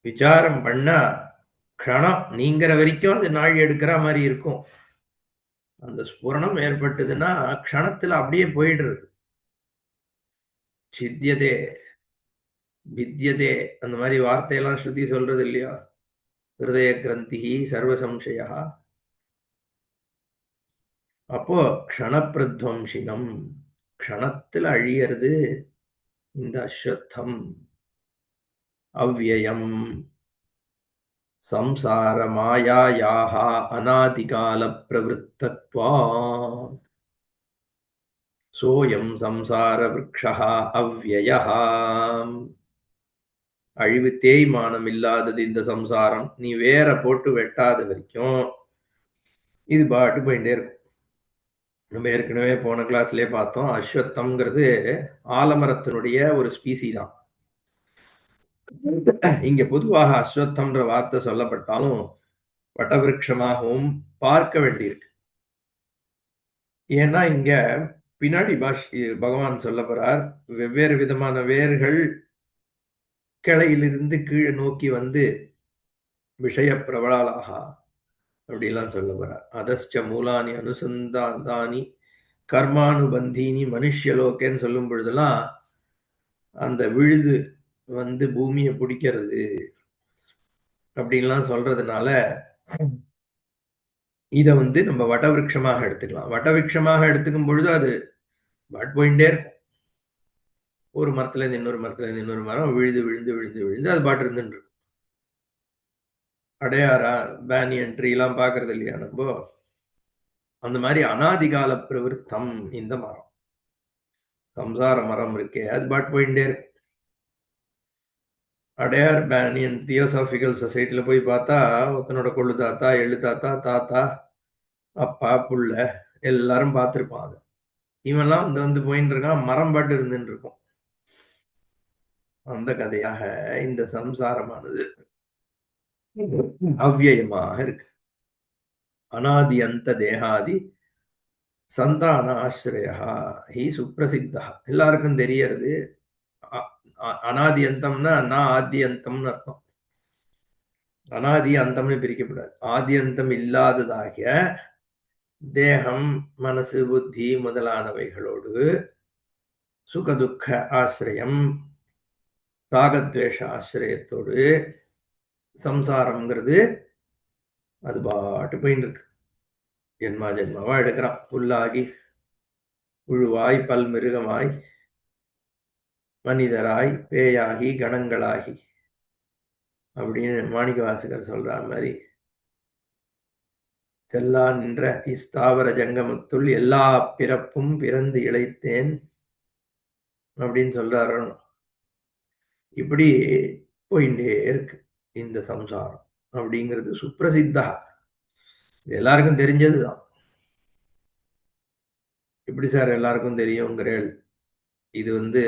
விசாரம் பண்ணா க்ஷணம் நீங்கிற வரைக்கும் அது நாழி எடுக்கிற மாரி இருக்கும். அந்த ஸ்புரணம் ஏற்பட்டதுன்னா, க்ஷணத்துல அப்படியே போயிடுறது. சித்யதே, வித்யதே அந்த மாரி வார்த்தையெல்லாம் ஸ்ருதி சொல்றது இல்லையா? ஹிருதய கிரந்திஹி சர்வ சம்சயா. அப்போ க்ஷணப்பிரத்வம்சினம். க்ஷணத்துல அழியறது இந்த அஸ்வத்தம். அவ்யயம் சம்சார மாயாயாः அநாதிகால பிரவருத்தத்வாத். சோயம் சம்சார விருக்ஷः அவ்யயः. அழிவு தேய்மானம் இல்லாதது இந்த சம்சாரம். நீ வேற போட்டு வெட்டாத வரைக்கும் இது பாட்டு போயிட்டே இருக்கும். நம்ம ஏற்கனவே போன கிளாஸ்லயே பார்த்தோம். அஸ்வத்தம்ங்கிறது ஆலமரத்தினுடைய ஒரு ஸ்பீசி தான். இங்க பொதுவாக அஸ்வத்தம்ன்ற வார்த்தை சொல்லப்பட்டாலும் வட்டவிருட்சமாகவும் பார்க்க வேண்டியிருக்கு. ஏன்னா இங்க பின்னாடி பகவான் சொல்லப் போறார். வெவ்வேறு விதமான வேர்கள் கிளையிலிருந்து கீழே நோக்கி வந்து விஷய பிரபலாலாகா அப்படிலாம் சொல்லப் போறார். அதஸ்ச மூலானி அனுசந்தாதானி கர்மானுபந்தீனி மனுஷ்யலோகேன்னு சொல்லும் பொழுதெல்லாம் அந்த விழுது வந்து பூமியை பிடிக்கிறது அப்படின்லாம் சொல்றதுனால இதை வந்து நம்ம வட்டவிருட்சமாக எடுத்துக்கலாம். வட்டவிருட்சமாக எடுத்துக்கும் பொழுது அது பாட் போயிட்டே இருக்கும். ஒரு மரத்துல இருந்து இன்னொரு மரத்துல இருந்து இன்னொரு மரம் விழுது விழுந்து விழுந்து விழுந்து அது பாட்டு இருந்துட்டு இருக்கும். அடையாரா பேனியன் ட்ரீ எல்லாம் பாக்குறது இல்லையா நம்ம? அந்த மாதிரி அனாதிகால பிரவிற்த்தம் இந்த மரம். சம்சார மரம் இருக்கே அது பாட்டு போயிட்டே இருக்கும். அடையார் பேனியன் தியோசாபிக்கல் சொசைட்டில போய் பார்த்தா ஒருத்தனோட கொள்ளு தாத்தா, எள்ளு தாத்தா, தாத்தா, அப்பா, புள்ள எல்லாரும் பார்த்திருப்பான் அதை. இவன்லாம் வந்து வந்து போயின்னு இருக்கான், மரம் பாட்டு இருந்துட்டு இருக்கும். அந்த கதையாக இந்த சம்சாரமானது அவ்யயமாக இருக்கு. அனாதி அந்த தேகாதி சந்தான ஆசிரயா ஹி சுப்பிரசித்தா. எல்லாருக்கும் தெரியறது. அனாதி அந்தம்னா நான் ஆதி அந்தம்னு அர்த்தம். அனாதி அந்தம்னு பிரிக்கப்படாது. ஆதி அந்தம் இல்லாததாகிய தேகம், மனசு, புத்தி முதலானவைகளோடு சுகதுக்க ஆசிரியம், ராகத்வேஷ ஆசிரியத்தோடு சம்சாரம்ங்கிறது அது பாட்டு போயின்னு இருக்கு. ஜென்மா ஜென்மாவா எடுக்கிறான். புல்லாகி புழுவாய் பல்மிருகமாய் மனிதராய் பேயாகி கணங்களாகி அப்படின்னு மாணிக்க வாசகர் சொல்ற மாதிரி தெல்லா நின்ற இஸ்தாவர ஜங்கமத்துள் எல்லா பிறப்பும் பிறந்து இழைத்தேன் அப்படின்னு சொல்றாரு. இப்படி போயிட்டே இருக்கு இந்த சம்சாரம் அப்படிங்கிறது சுப்பிரசித்தா. இது எல்லாருக்கும் தெரிஞ்சதுதான். எப்படி சார் எல்லாருக்கும் தெரியுங்கிறேள்? இது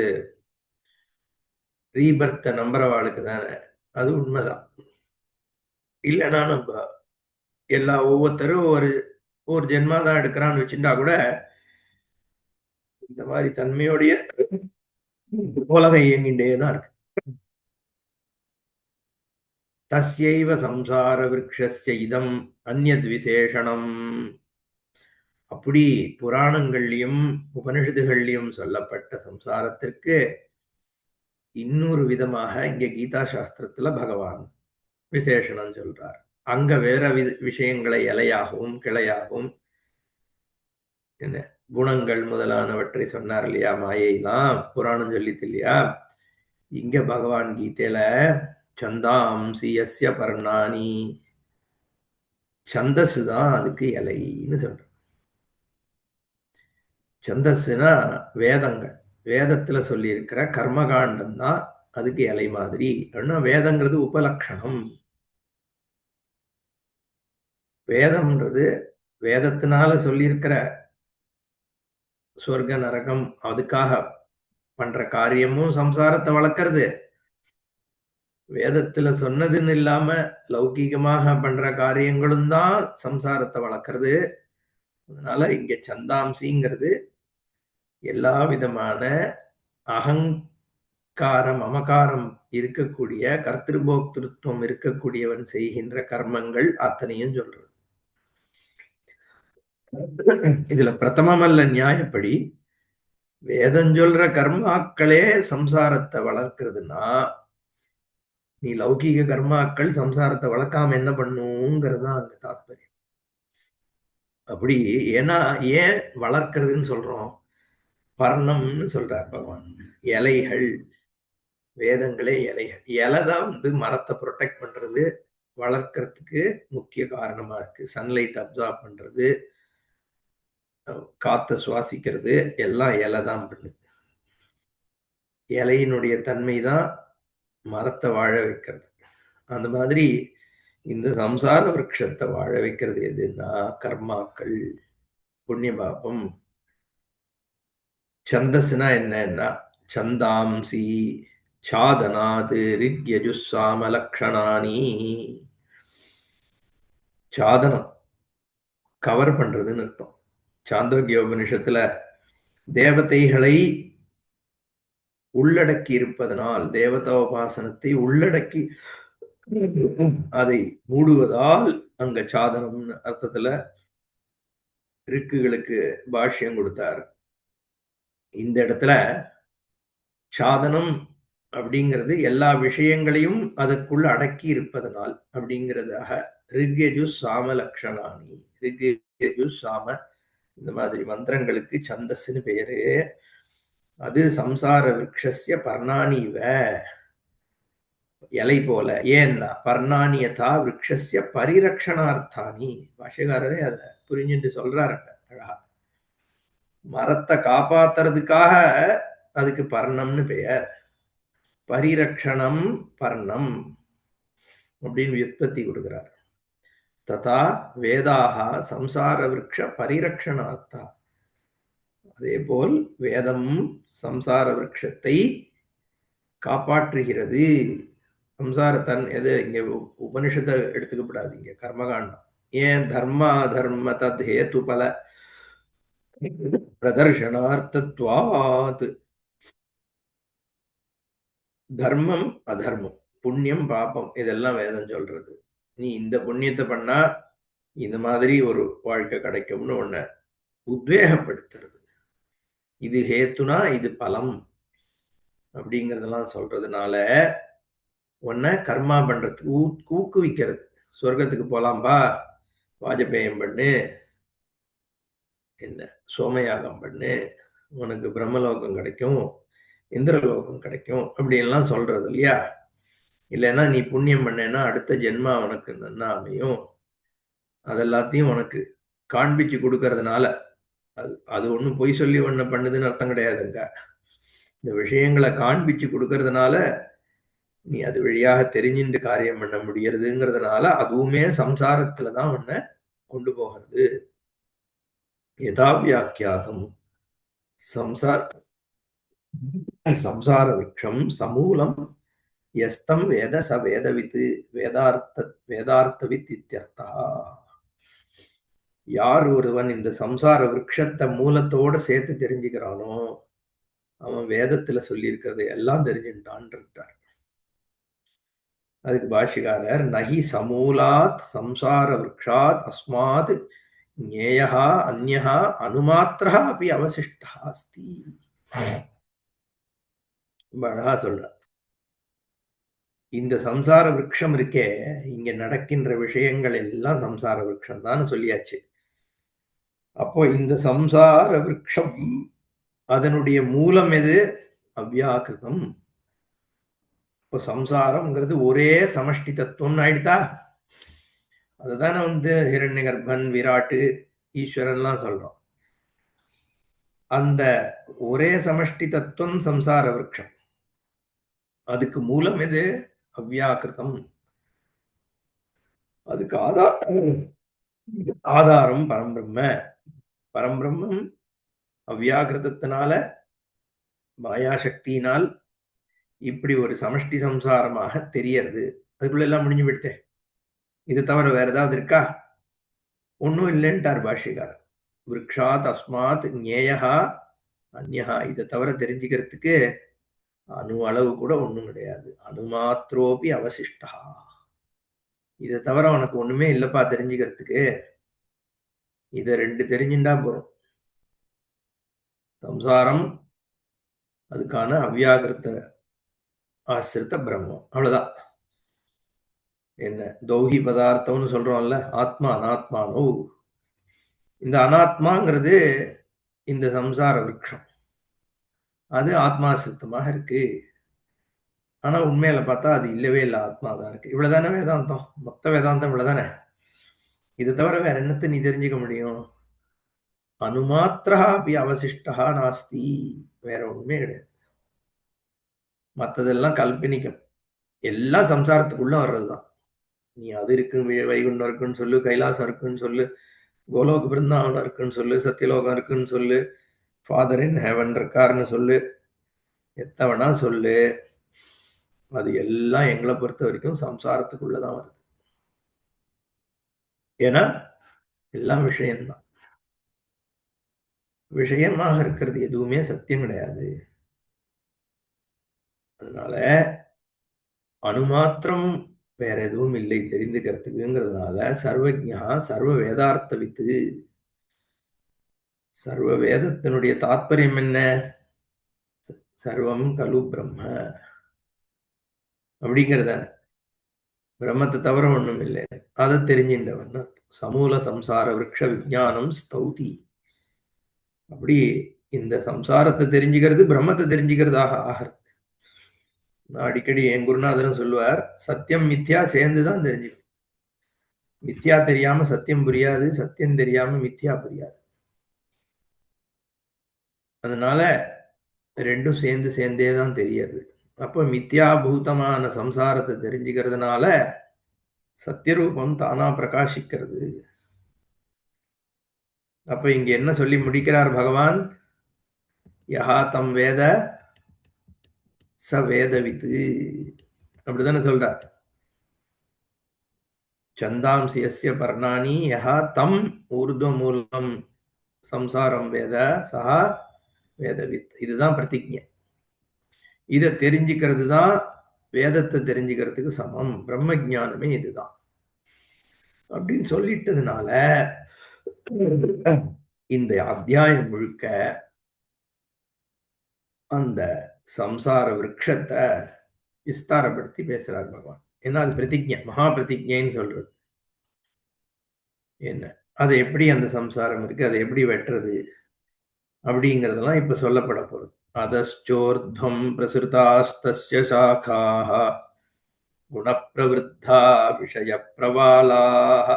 ரீபர்த்த நம்புறவாளுக்கு தானே. அது உண்மைதான். இல்லைன்னா நம்ம ஒவ்வொருத்தரும் ஒரு ஒரு ஜென்மா தான் எடுக்கிறான்னு வச்சுட்டா கூட இந்த மாதிரி தன்மையோடைய உலகம் இயங்கிட்டே தான் இருக்கு. தஸ்யைவ சம்சார விருக்ஷஸ்ய இதம் அந்யத் விசேஷணம். அப்படி புராணங்கள்லயும் உபனிஷதுகள்லயும் சொல்லப்பட்ட சம்சாரத்திற்கு இன்னொரு விதமாக இங்க கீதா சாஸ்திரத்துல பகவான் விசேஷணம் சொல்றார். அங்க வேற விஷயங்களை இலையாகவும் கிளையாகவும் என்ன குணங்கள் முதலானவற்றை சொன்னார் இல்லையா, மாயைலாம் புராணம் சொல்லித்து இல்லையா. இங்க பகவான் கீதையில சந்தாம்சி யஸ்ய பர்ணானி, சந்தஸ் தான் அதுக்கு இலைன்னு சொல்ற. சந்தஸ்னா வேதங்கள், வேதத்துல சொல்லி இருக்கிற கர்மகாண்டம் தான் அதுக்கு இலை மாதிரி. வேதங்கிறது உபலட்சணம். வேதம்ன்றது வேதத்தினால சொல்லியிருக்கிற சொர்க்க நரகம் அதுக்காக பண்ற காரியமும் சம்சாரத்தை வளர்க்கறது. வேதத்துல சொன்னதுன்னு இல்லாம லௌகீகமாக பண்ற காரியங்களும் தான் சம்சாரத்தை வளர்க்கறது. அதனால இங்க சந்தாம்சிங்கிறது எல்லா விதமான அகங்காரம் மமகாரம் இருக்கக்கூடிய கர்த்திருபோக்திருத்துவம் இருக்கக்கூடியவன் செய்கின்ற கர்மங்கள் அத்தனையும் சொல்றது. இதுல பிரதமமல்ல நியாயப்படி வேதம் சொல்ற கர்மாக்களே சம்சாரத்தை வளர்க்கிறதுனா நீ லௌகீக கர்மாக்கள் சம்சாரத்தை வளர்க்காம என்ன பண்ணுங்கிறது தான் அங்க தாத்பரியம். அப்படி ஏன்னா ஏன் வளர்க்கிறதுன்னு சொல்றோம்? பர்ணம்னு சொல்றார் பகவான். இலைகள், வேதங்களே இலைகள். இலை தான் மரத்தை ப்ரொடெக்ட் பண்றது, வளர்க்கறதுக்கு முக்கிய காரணமா இருக்கு. சன்லைட் அப்சார்ப் பண்றது, காத்த சுவாசிக்கிறது எல்லாம் இலை தான் பண்ணுது. இலையினுடைய தன்மை தான் மரத்தை வாழ வைக்கிறது. அந்த மாதிரி இந்த சம்சார விருட்சத்தை வாழ வைக்கிறது எதுன்னா கர்மாக்கள், புண்ணிய பாபம். சந்தஸ்னா என்னன்னா சந்தாம்சி சாதனாது ரிக்யஜுசாம லக்ஷணானி. சாதனம் கவர் பண்றதுன்னு அர்த்தம். சாந்தோக்கிய உபனிஷத்துல தேவதைகளை உள்ளடக்கி இருப்பதனால், தேவதோபாசனத்தை உள்ளடக்கி அதை மூடுவதால் அங்க சாதனம் அர்த்தத்துல ரிக்குகளுக்கு பாஷ்யம் கொடுத்தார். இந்த இடத்துல சாதனம் அப்படிங்கிறது எல்லா விஷயங்களையும் அதற்குள்ள அடக்கி இருப்பதனால் அப்படிங்கிறதாக ரிக்யஜு சாம லக்ஷணானி. ரிக்யஜு சாம இந்த மாதிரி மந்திரங்களுக்கு சந்தஸ்ன்னு பெயரு. அது சம்சார விருட்சஸ்ய பர்ணானிவ இலை போல. ஏன்னா பர்ணானியதா விருட்சஸ்ய பரிரக்ஷணார்த்தானி. பாஷகாரரே அதை புரிஞ்சுட்டு சொல்றாரு அழகா. மரத்தை காப்பாத்துறதுக்காக அதுக்கு பர்ணம்னு பெயர். பரிரக்ஷணம் பர்ணம் அப்படின்னு வியுற்பத்தி கொடுக்கிறார். ததா வேதாக சம்சார விருட்ச பரிரக்ஷணார்த்தா. அதே போல் வேதம் சம்சார விருட்சத்தை காப்பாற்றுகிறது. சம்சாரத்தன் எது இங்க உபனிஷத்தை எடுத்துக்கப்படாது, இங்க கர்மகாண்டம். ஏன் தர்மா தர்ம தத் ஹேத்து பல பிரதர்ஷனார்த்தத்வாத். தர்மம் அதர்மம், புண்ணியம் பாபம், இதெல்லாம் வேதம் சொல்றது. நீ இந்த புண்ணியத்தை பண்ணா இந்த மாதிரி ஒரு வாழ்க்கை கிடைக்கும்னு உன்னை உத்வேகப்படுத்துறது. இது ஹேத்துனா இது பலம் அப்படிங்கறதெல்லாம் சொல்றதுனால உன்னை கர்மா பண்றதுக்கு ஊக்குவிக்கிறது. சொர்க்கத்துக்கு போலாம்பா, வாஜபேயம் பண்ணு, என்ன சோமயாகம் பண்ணு, உனக்கு பிரம்மலோகம் கிடைக்கும், இந்திரலோகம் கிடைக்கும், அப்படி எல்லாம் சொல்றது இல்லையா? இல்லைன்னா நீ புண்ணியம் பண்ணேன்னா அடுத்த ஜென்மா உனக்கு நன்னா அமையும், அதெல்லாத்தையும் உனக்கு காண்பிச்சு கொடுக்கறதுனால. அது அது ஒன்றும் பொய் சொல்லி ஒன்று பண்ணுதுன்னு அர்த்தம் கிடையாதுங்க. இந்த விஷயங்களை காண்பிச்சு கொடுக்கறதுனால நீ அது வழியாக தெரிஞ்சுட்டு காரியம் பண்ண முடியறதுங்கிறதுனால அதுவுமே சம்சாரத்துல தான் உன்னை கொண்டு போகிறது. யதா வியாக்கியாதம் சம்சார சம்சார விருட்சம் சமூலம் யஸ்தம் வேத ச வேதவித் வேதார்த்தவித் இத்தியர்த்தா. யார் ஒருவன் இந்த சம்சார விருட்சத்தை மூலத்தோட சேர்த்து தெரிஞ்சுக்கிறானோ அவன் வேதத்துல சொல்லி இருக்கிறது எல்லாம் தெரிஞ்சுட்டான். அதுக்கு பாஷ்யக்காரர் நஹி சமூலாத் சம்சார விருக்ஷாத் அஸ்மாத் ஞேயா அந்யஹா அனுமாத்திரா அப்படி அவசிஷ்டா அஸ்தி. அழகா சொல்ற. இந்த சம்சார விருட்சம் இருக்கே, இங்க நடக்கின்ற விஷயங்கள் எல்லாம் சம்சார விருட்சம் தான் சொல்லியாச்சு. அப்போ இந்த சம்சார விருட்சம் அதனுடைய மூலம் எது? அவ்யாக்கிருதம். இப்போ சம்சாரம்ங்கிறது ஒரே சமஷ்டி தத்துவம்னு ஆயிடுதா? அதுதானே ஹிரண்ய கர்ப்பன், விராட்டு, ஈஸ்வரன்லாம் சொல்றோம். அந்த ஒரே சமஷ்டி தத்துவம் சம்சார விருட்சம். அதுக்கு மூலம் எது? அவ்யாக்கிருதம். அதுக்கு ஆதாரம் பரம்பிரம்ம. பரம்பிரம்மம் அவ்யாக்கிருதத்தினால மாயாசக்தியினால் இப்படி ஒரு சமஷ்டி சம்சாரமாக தெரியறது. அதுக்குள்ள எல்லாம் முடிஞ்சு விடுத்தே. இது தவிர வேற ஏதாவது இருக்கா? ஒன்னும் இல்லைன்ட்டார் பாஷ்யக்காரர். விருக்ஷாத் அஸ்மாத் ஞேயா அந்யஹா, இதை தவிர தெரிஞ்சுக்கிறதுக்கு அணு அளவு கூட ஒண்ணும் கிடையாது. அணுமாத்ரோபி அவசிஷ்டா. இதை தவிர உனக்கு ஒண்ணுமே இல்லப்பா தெரிஞ்சுக்கிறதுக்கு. இதை ரெண்டு தெரிஞ்சுட்டா போறோம். சம்சாரம், அதுக்கான அவ்யாகிருத்த ஆசிரித்த பிரம்மம், அவ்வளவுதான். என்ன தௌஹி பதார்த்தம்னு சொல்றோம்ல, ஆத்மா அனாத்மானோ. இந்த அனாத்மாங்கிறது இந்த சம்சார விருட்சம், அது ஆத்மாசிரித்தமாக இருக்கு. ஆனா உண்மையில பார்த்தா அது இல்லவே இல்லை, ஆத்மா தான் இருக்கு. இவ்வளவுதானே வேதாந்தம், மொத்த வேதாந்தம் இவ்வளவுதானே. இது தவிர வேற என்னத்தை நீ தெரிஞ்சுக்க முடியும்? அனுமாத்திரா அப்படி அவசிஷ்டா நாஸ்தி. வேற ஒண்ணுமே கிடையாது. மற்றதெல்லாம் கல்பனிக்கம். எல்லாம் சம்சாரத்துக்குள்ள வர்றதுதான். நீ அது இருக்கு, வைகுண்டம் இருக்குன்னு சொல்லு, கைலாசம் இருக்குன்னு சொல்லு, கோலோக பிருந்தாவனம் இருக்குன்னு சொல்லு, சத்தியலோகம் இருக்குன்னு சொல்லு, ஃபாதர் இன் ஹெவன் இருக்காருன்னு சொல்லு, எத்தவனா சொல்லு, அது எல்லாம் எங்களை பொறுத்த வரைக்கும் சம்சாரத்துக்குள்ளதான் வருது. ஏன்னா எல்லாம் விஷயம்தான். விஷயமாக இருக்கிறது எதுவுமே சத்தியம் கிடையாது. அதனால அணுமாத்திரம் வேற எதுவும் இல்லை தெரிந்துக்கிறதுக்குங்கிறதுனால சர்வஜா சர்வ வேதார்த்த வித்து. சர்வ வேதத்தினுடைய தாத்பரியம் என்ன? சர்வம் கலு பிரம்ம அப்படிங்கிறதான. பிரம்மத்தை தவிர ஒண்ணும் இல்லை, அதை தெரிஞ்சின்றவன். சமூல சம்சார விருட்ச விஜானம் ஸ்தௌதி. அப்படி இந்த சம்சாரத்தை தெரிஞ்சுக்கிறது பிரம்மத்தை தெரிஞ்சுக்கிறதாக ஆகிறது. நான் அடிக்கடி என் குருநாதரும் சொல்லுவார், சத்தியம் மித்யா சேர்ந்துதான் தெரிஞ்சுக்கணும். மித்யா தெரியாம சத்தியம் புரியாது, சத்தியம் தெரியாம மித்யா புரியாது. அதனால ரெண்டும் சேர்ந்து சேர்ந்தே தான் தெரியாது. அப்ப மித்யாபூதமான சம்சாரத்தை தெரிஞ்சுக்கிறதுனால சத்தியரூபம் தானா பிரகாசிக்கிறது. அப்ப இங்க என்ன சொல்லி முடிக்கிறார் பகவான்? யஹா தம் வேத ச வேதவித்து. அப்படித்தானே சொல்றார். சந்தாம்சி யஸ்ய பர்ணானி யஹா தம் ஊர்துவ மூலம் சம்சாரம் வேத சஹா வேதவித். இதுதான் பிரதிஜை. இதை தெரிஞ்சுக்கிறது தான் வேதத்தை தெரிஞ்சுக்கிறதுக்கு சமம். பிரம்ம ஞானமே இதுதான் அப்படின்னு சொல்லிட்டதுனால இந்த அத்தியாயம் முழுக்க அந்த சம்சார விருட்சத்தை விஸ்தாரப்படுத்தி பேசுறார் பகவான். ஏன்னா அது பிரதிஜை, மகா பிரதிஜைன்னு சொல்றது. என்ன அது எப்படி அந்த சம்சாரம் இருக்கு, அதை எப்படி வெட்டுறது அப்படிங்கிறதெல்லாம் இப்ப சொல்லப்பட போறது. அதச்சோர்த்வம் பிரசுதாஸ்தஸ்ய சாகாः குணப்பிரவருத்தா விஷய பிரவாலாः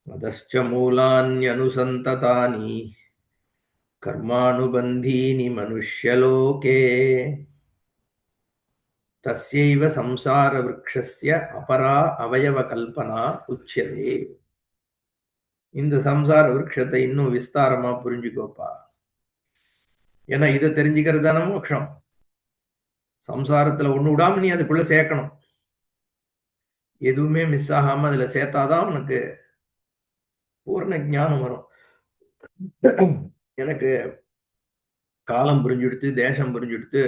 அதச்ச மூலான்யனுசந்ததானி கர்மானுபந்தீனி மனுஷ்யலோகே தஸ்யைவ சம்சார விருக்ஷஸ்ய அபரா அவயவ கல்பனா உச்சியதே. இந்த சம்சார விருட்சத்தை இன்னும் விஸ்தாரமா புரிஞ்சுக்கோப்பா. ஏன்னா இதை தெரிஞ்சுக்கிறது தானே மோட்சம். சம்சாரத்துல ஒண்ணு விடாம நீ அதுக்குள்ள சேர்க்கணும். எதுவுமே மிஸ் ஆகாம அதுல சேர்த்தாதான் உனக்கு பூர்ண ஞானம் வரும். எனக்கு காலம் புரிஞ்சுடுத்து, தேசம் புரிஞ்சுடுத்து,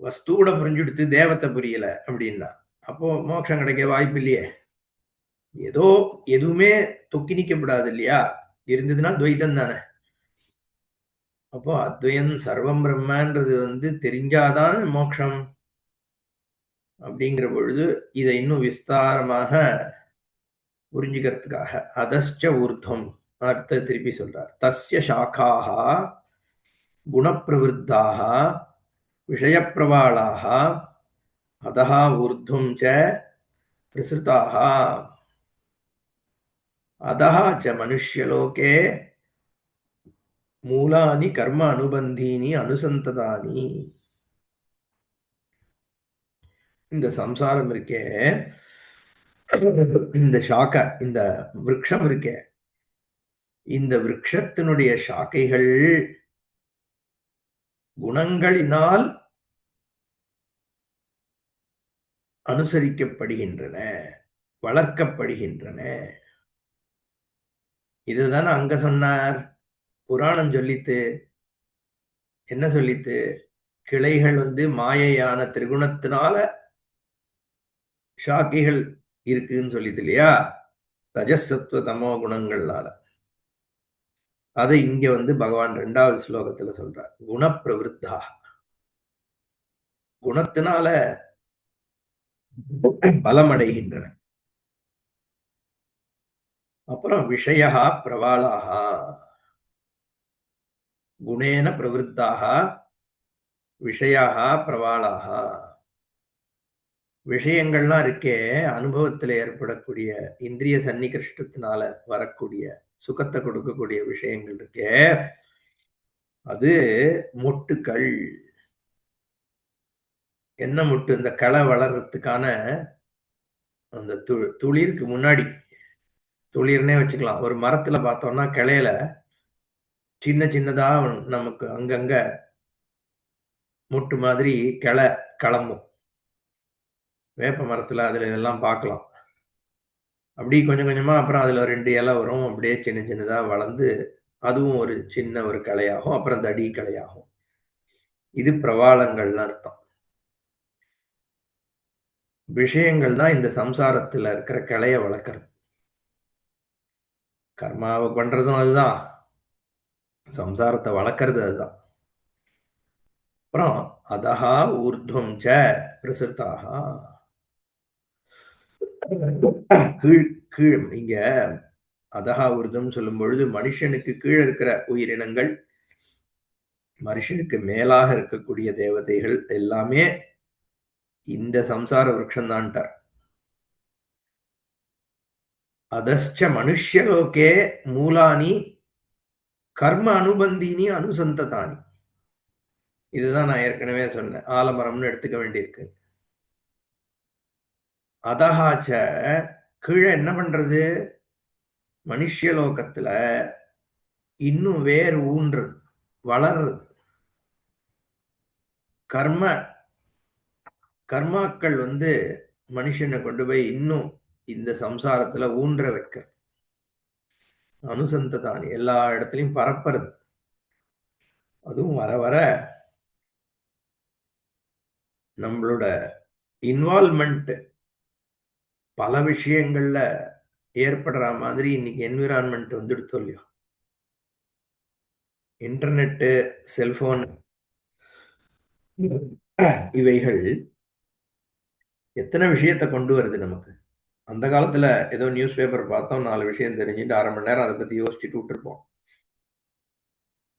வஸ்து கூட புரிஞ்சுடுத்து, தேவத்தை புரியல அப்படின்னா அப்போ மோட்சம் கிடைக்க வாய்ப்பு இல்லையே. ஏதோ எதுவுமே தொக்கி நிக்கப்படாது இல்லையா? இருந்ததுன்னா துவைத்தம் தானே. அப்போ அத்வயம் சர்வம் பிரம்மன்றது தெரிஞ்சாதான் மோட்சம். அப்படிங்கிற பொழுது இதை இன்னும் விஸ்தாரமாக புரிஞ்சுக்கிறதுக்காக அதஸ்ச ஊர்த்வம் அர்த்த திருப்பி சொல்றார். தஸ்ய சாக்காக குணப்பிரவருத்தாக விஷயப்பிரவாளாக அதஹ ஊர்த்வம் ச பிரசுதாः அதஹ ச மனுஷ்யலோகே மூலானி கர்ம அனுபந்தீனி அனுசந்ததானி. இந்த சம்சாரம் இருக்கே, இந்த சாக்கை, இந்த விருட்சம் இருக்கே, இந்த விருட்சத்தினுடைய சாக்கைகள் குணங்களினால் அனுசரிக்கப்படுகின்றன, வளர்க்கப்படுகின்றன. இதுதானே அங்க சொன்னார். புராணம் சொல்லித்து என்ன சொல்லித்து? கிளைகள் மாயையான திரிகுணத்தினால சாக்கைகள் இருக்குன்னு சொல்லிது இல்லையா? ரஜசத்துவ தமோ குணங்கள்னால. அதை இங்க பகவான் 2வது ஸ்லோகத்துல சொல்றார். குணப்பிரவருத்தா, குணத்தினால பலமடைகின்றன. அப்புறம் விஷயா பிரவாளாக, குணேன பிரவருத்தாக விஷயாக பிரவாளாக. விஷயங்கள்லாம் இருக்கே, அனுபவத்தில் ஏற்படக்கூடிய இந்திரிய சன்னிகிருஷ்டத்தினால வரக்கூடிய சுகத்தை கொடுக்கக்கூடிய விஷயங்கள் இருக்கே, அது மொட்டுக்கள். என்ன மொட்டு? இந்த களை வளர்றதுக்கான அந்த துளிருக்கு முன்னாடி, துளிர்னே வச்சுக்கலாம். ஒரு மரத்துல பார்த்தோம்னா கிளையில சின்ன சின்னதா நமக்கு அங்கங்க மொட்டு மாதிரி கிளை கிளம்பும். வேப்ப மரத்துல அதுல இதெல்லாம் பார்க்கலாம். அப்படி கொஞ்சம் கொஞ்சமா அப்புறம் அதுல 2 இலை வரும். அப்படியே சின்ன சின்னதா வளர்ந்து அதுவும் ஒரு சின்ன ஒரு கிளையாகும். அப்புறம் தடி கிளையாகும். இது பிரவாளங்கள்னு அர்த்தம். விஷயங்கள் தான் இந்த சம்சாரத்துல இருக்கிற கிளைய வளர்க்கறது. கர்மாவை பண்றதும் அதுதான், சம்சாரத்தை வளர்க்கறது அதுதான். அப்புறம் அதஹா ஊர்துவம் ச பிரசுத்தாஹ, கீழ் கீழ் இங்க அதஹா ஊர்துவம் சொல்லும் பொழுது மனுஷனுக்கு கீழே இருக்கிற உயிரினங்கள், மனுஷனுக்கு மேலாக இருக்கக்கூடிய தேவதைகள் எல்லாமே இந்த சம்சார விருட்சம் தான்ட்டார். அதஸ்ச மனுஷ்யலோகே மூலானி கர்ம அனுபந்தீனி அனுசந்ததானி. இதுதான் நான் ஏற்கனவே சொன்னேன். ஆலமரம்னு எடுத்துக்க வேண்டியிருக்கு. அதஹாச்ச கீழே என்ன பண்றது? மனுஷ்யலோகத்துல இன்னும் வேறு ஊன்றது, வளர்றது. கர்மாக்கள் மனுஷனை கொண்டு போய் இன்னும் இந்த சம்சாரத்துல ஊன்ற வைக்கிறது. அனுசந்ததானி எல்லா இடத்துலயும் பரப்புறது. அதுவும் வர வர நம்மளோட இன்வால்மெண்ட் பல விஷயங்கள்ல ஏற்படுற மாதிரி இன்னைக்கு என்விரான்மெண்ட் வந்துடுத்தோ இல்லையோ. இன்டர்நெட்டு, செல்போன் இவைகள் எத்தனை விஷயத்த கொண்டு வருது நமக்கு. அந்த காலத்துல ஏதோ நியூஸ் பேப்பர் பார்த்தோம், 4 விஷயம் தெரிஞ்சுட்டு 1/2 மணி நேரம் அதை பத்தி யோசிச்சுட்டு விட்டுருப்போம்.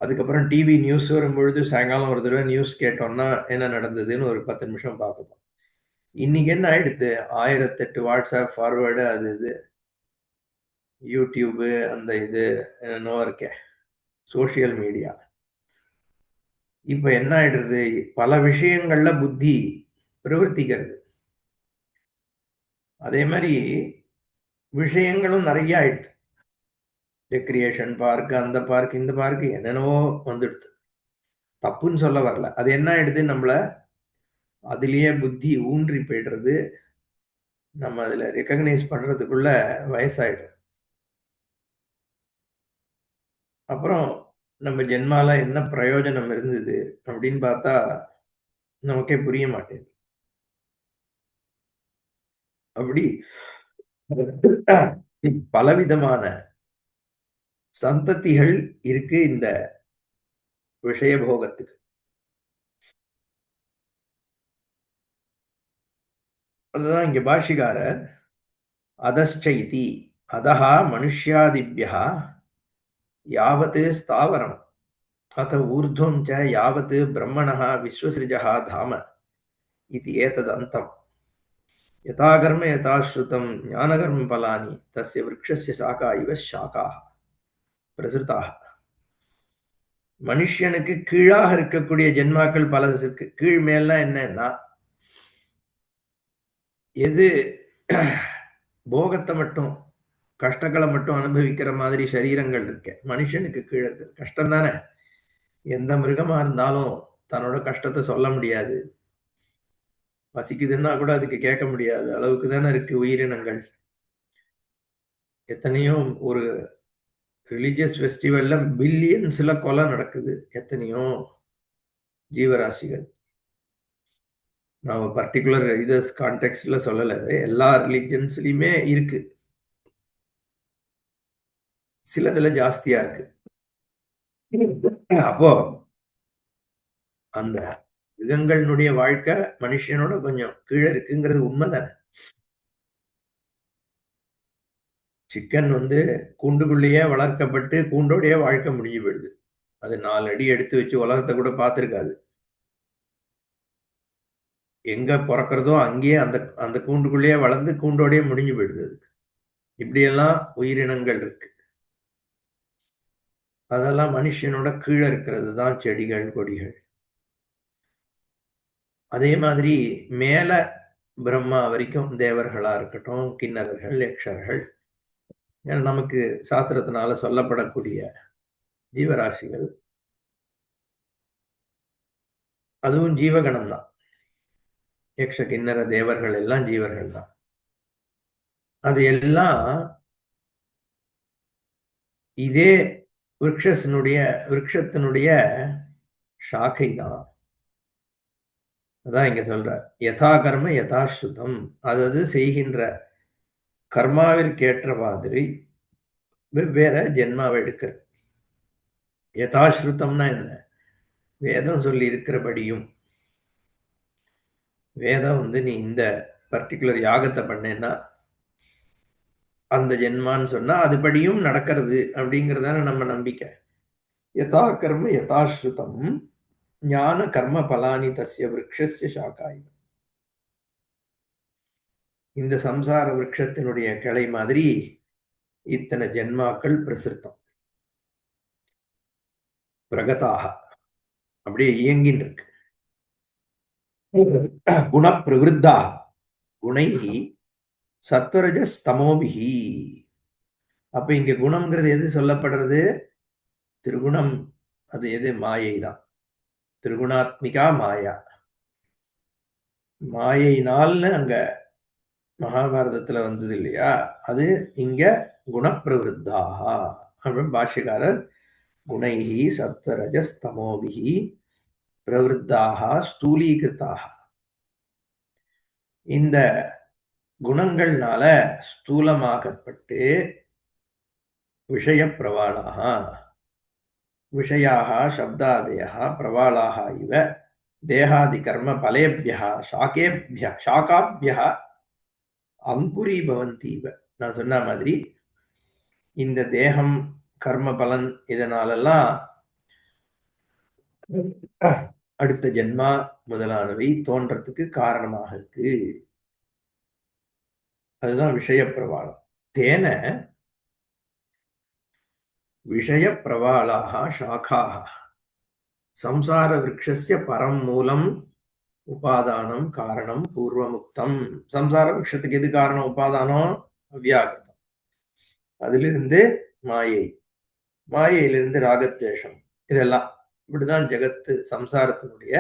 அதுக்கப்புறம் டிவி நியூஸ் வரும்பொழுது சாயங்காலம் ஒரு தடவை நியூஸ் கேட்டோம்னா என்ன நடந்ததுன்னு ஒரு 10 நிமிஷம் பார்ப்போம். இன்னைக்கு என்ன ஆயிடுத்து, 1008 வாட்ஸ்அப் ஃபார்வேர்டு, அது இது யூடியூபு, அந்த இது என்னென்னவோ இருக்கே, சோசியல் மீடியா. இப்ப என்ன ஆயிடுறது, பல விஷயங்கள்ல புத்தி பிரவர்த்திக்கிறது. அதே மாதிரி விஷயங்களும் நிறைய ஆயிடுது. ரெக்ரியேஷன் பார்க், அந்த பார்க், இந்த பார்க், என்னென்னவோ வந்துடுது. தப்புன்னு சொல்ல வரல. அது என்ன ஆயிடுது, நம்மள அதிலேயே புத்தி ஊன்றி போயிடுறது. நம்ம அதுல ரெகக்னைஸ் பண்றதுக்குள்ள வயசாயிடுது. அப்புறம் நம்ம ஜென்மால என்ன பிரயோஜனம் இருந்தது அப்படின்னு பார்த்தா நமக்கே புரிய மாட்டேங்குது. அப்படி பலவிதமான சந்ததிகள் இருக்கு இந்த விஷய போகத்துக்கு. அதுதான் இங்க பாஷிகாரர் அதశ్చைதி அதஹ மனுஷ்யாதிபியः யாவத் ஸ்தாவரம் அத ஊர்ध्वं च யாவத் பிரம்மணः விஸ்வசிருஜः தாம इति एतदन्तम् यथा कर्म यथा श्रुतं ज्ञानकर्म फलानि तस्य वृक्षस्य शाखा इव शाखाः பிரசுத்தாः. மனுஷனுக்கு கீழாக இருக்கக்கூடிய ஜென்மாக்கள் பல இருக்கு. கீழ் மேல்னா என்னன்னா, எது போகத்தை மட்டும் கஷ்டங்களை மட்டும் அனுபவிக்கிற மாதிரி சரீரங்கள் இருக்கு, மனுஷனுக்கு கீழே இருக்கு. கஷ்டம் தானே. எந்த மிருகமா இருந்தாலும் தன்னோட கஷ்டத்தை சொல்ல முடியாது. பசிக்குதுன்னா கூட அதுக்கு கேட்க முடியாது அளவுக்கு தானே இருக்கு உயிரினங்கள். எத்தனையோ ஒரு ரிலிஜியஸ் ஃபெஸ்டிவல்ல பில்லியன்ஸ்ல கொலை நடக்குது. எத்தனையோ ஜீவராசிகள். நான் பர்டிகுலர் இது கான்டெக்ட்ல சொல்லல, எல்லா ரிலிஜன்ஸ்லயுமே இருக்கு. சிலதுல ஜாஸ்தியா இருக்கு. அப்போ அந்த மிருகங்களுடைய வாழ்க்கை மனுஷனோட கொஞ்சம் கீழே இருக்குங்கிறது உண்மைதானே. சிக்கன் கூண்டுக்குள்ளேயே வளர்க்கப்பட்டு கூண்டோடையே வாழ்க்கை முடிஞ்சு போயிடுது. அது 4 அடி எடுத்து வச்சு உலகத்தை கூட பார்த்திருக்காது. எங்க பிறக்கிறதோ அங்கேயே அந்த அந்த கூண்டுக்குள்ளேயே வளர்ந்து கூண்டோடையே முடிஞ்சு போயிடுது அதுக்கு. இப்படியெல்லாம் உயிரினங்கள் இருக்கு. அதெல்லாம் மனுஷனோட கீழே இருக்கிறது தான் செடிகள், கொடிகள். அதே மாதிரி மேல பிரம்மா வரைக்கும் தேவர்களா இருக்கட்டும், கிண்ணறர்கள், யக்ஷர்கள், நமக்கு சாஸ்திரத்தினால சொல்லப்படக்கூடிய ஜீவராசிகள், அதுவும் ஜீவகணம் தான். யக்ஷ கிண்ணற தேவர்கள் எல்லாம் ஜீவர்கள் தான். அது எல்லாம் இதே விருட்சத்தினுடைய சாக்கை தான். அதான் இங்க சொல்றார், யதா கர்ம யதா ஸ்ருதம். அதாவது செய்கின்ற கர்மாவிற்கேற்ற மாதிரி வெவ்வேறு ஜென்மாவை எடுக்கிறது. யதாஸ்ருதம்னா என்ன, வேதம் சொல்லி இருக்கிறபடியும். வேதம் நீ இந்த பர்டிகுலர் யாகத்தை பண்ணேன்னா அந்த ஜென்மான்னு சொன்னா அதுபடியும் நடக்கிறது அப்படிங்கிறதான நம்ம நம்பிக்கை. யதா கர்ம யதாஸ்ருதம் ஞான கர்ம பலானி தஸ்ய விருக்ஷஸ்ய சாக்காய். இந்த சம்சார விருட்சத்தினுடைய கிளை மாதிரி இத்தனை ஜென்மாக்கள் பிரசிருத்தம், பிரகதாக அப்படியே இயங்கின்னு இருக்கு. குண பிரவிருத்தா குணைஹி சத்வரஜஸ் தமோபிஹி. அப்ப இங்க குணம்ங்கிறது எது சொல்லப்படுறது, திருகுணம். அது எது, மாயை தான். திரிகுணாத்மிகா மாயா. மாயையினால்னு அங்க மகாபாரதத்துல வந்தது இல்லையா, அது இங்க குணப்பிரவருத்தாக அப்படின்னு பாஷ்யக்காரர் குணைஹி சத்வரஜஸ் தமோபிஹி பிரவருத்தாக ஸ்தூலீகிருத்தாக. இந்த குணங்கள்னால ஸ்தூலமாகப்பட்டு விஷய பிரவாளாக விஷயாக சப்தாதயः பிரவாளாக இவ தேகாதி கர்ம பலேபியः சாகாபியः அங்குரீபவந்தி இவ. நான் சொன்ன மாதிரி இந்த தேகம் கர்ம பலன் இதனாலெல்லாம் அடுத்த ஜென்மா முதலானவை தோன்றதுக்கு காரணமாக இருக்கு. அதுதான் விஷய பிரவாளம். தேன விஷய பிரவாளாக சாகாக சம்சார விருக்ஷஸ்ய பரம் மூலம் உபாதானம் காரணம் பூர்வமுக்தம். சம்சார விருட்சத்துக்கு எது காரணம்? உபாதானம் அவ்யாகிருதம். அதிலிருந்து மாயை, மாயையிலிருந்து ராகத்வேஷம், இதெல்லாம் இப்படிதான் ஜெகத்து சம்சாரத்தினுடைய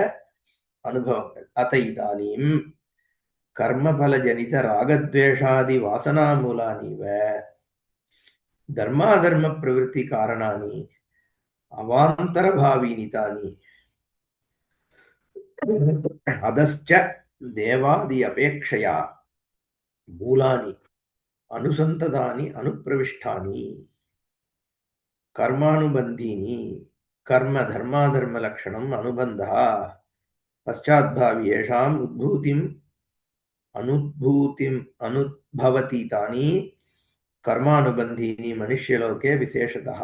அனுபவங்கள். அத இதானீம் கர்மபல ஜனித ராகத்வேஷாதி வாசனா மூலானிவ தர்மாதர்ம பிரவருத்தி காரணானி அவாந்தர பாவீனி தானி அதஸ்ச தேவாதி அபேக்ஷயா மூலானி அனுசந்ததானி அனுப்பிரவிஷ்டானி கர்மானுபந்தீனி கர்ம தர்மாதர்ம லக்ஷணம் அனுபந்தா பశ్చాద్భావి ஏஷாம் உத்பூதிம் அனுபவதி தானி கர்மானுபந்தீனி மனுஷ்யலோகே விசேஷதः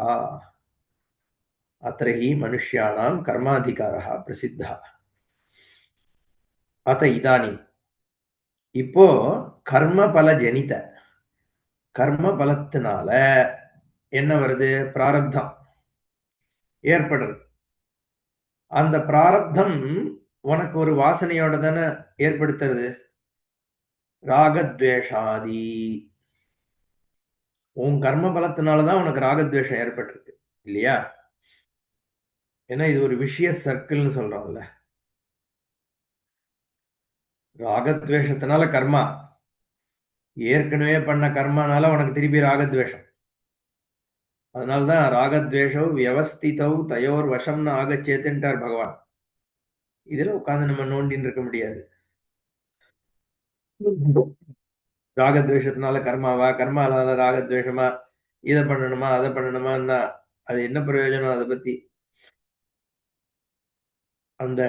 அத்ர ஹி மனுஷ்யானாம் கர்மாதிகாரः பிரசித்தः. அத இதானீம் இப்போ கர்ம பல ஜனித கர்ம பலத்தினால என்ன வருது? பிராரப்தம் ஏற்படுறது. அந்த பிராரப்தம் உனக்கு ஒரு வாசனையோட தானே ஏற்படுத்துறது. ராகத்வேஷாதி உன் கர்ம பலத்தினாலதான் உனக்கு ராகத்வேஷம் ஏற்பட்டிருக்கு இல்லையா? ஏன்னா இது ஒரு விஷய சர்க்கிள்னு சொல்றோம்ல. ராகத்வேஷத்தினால கர்மா, ஏற்கனவே பண்ண கர்மானால உனக்கு திருப்பி ராகத்வேஷம். அதனால்தான் ராகத்வேஷோ வியவஸ்திதௌ தயோர் வசம்னு ஆகச்சேத்துன்ட்டார் பகவான். இதுல உட்கார்ந்து நம்ம நோண்டின்னு இருக்க முடியாது. ராகத்வேஷத்தினால கர்மாவா, கர்மானால ராகத்வேஷமா, இதை பண்ணணுமா அதை பண்ணணுமான்னா அது என்ன பிரயோஜனம்? அதை பத்தி அந்த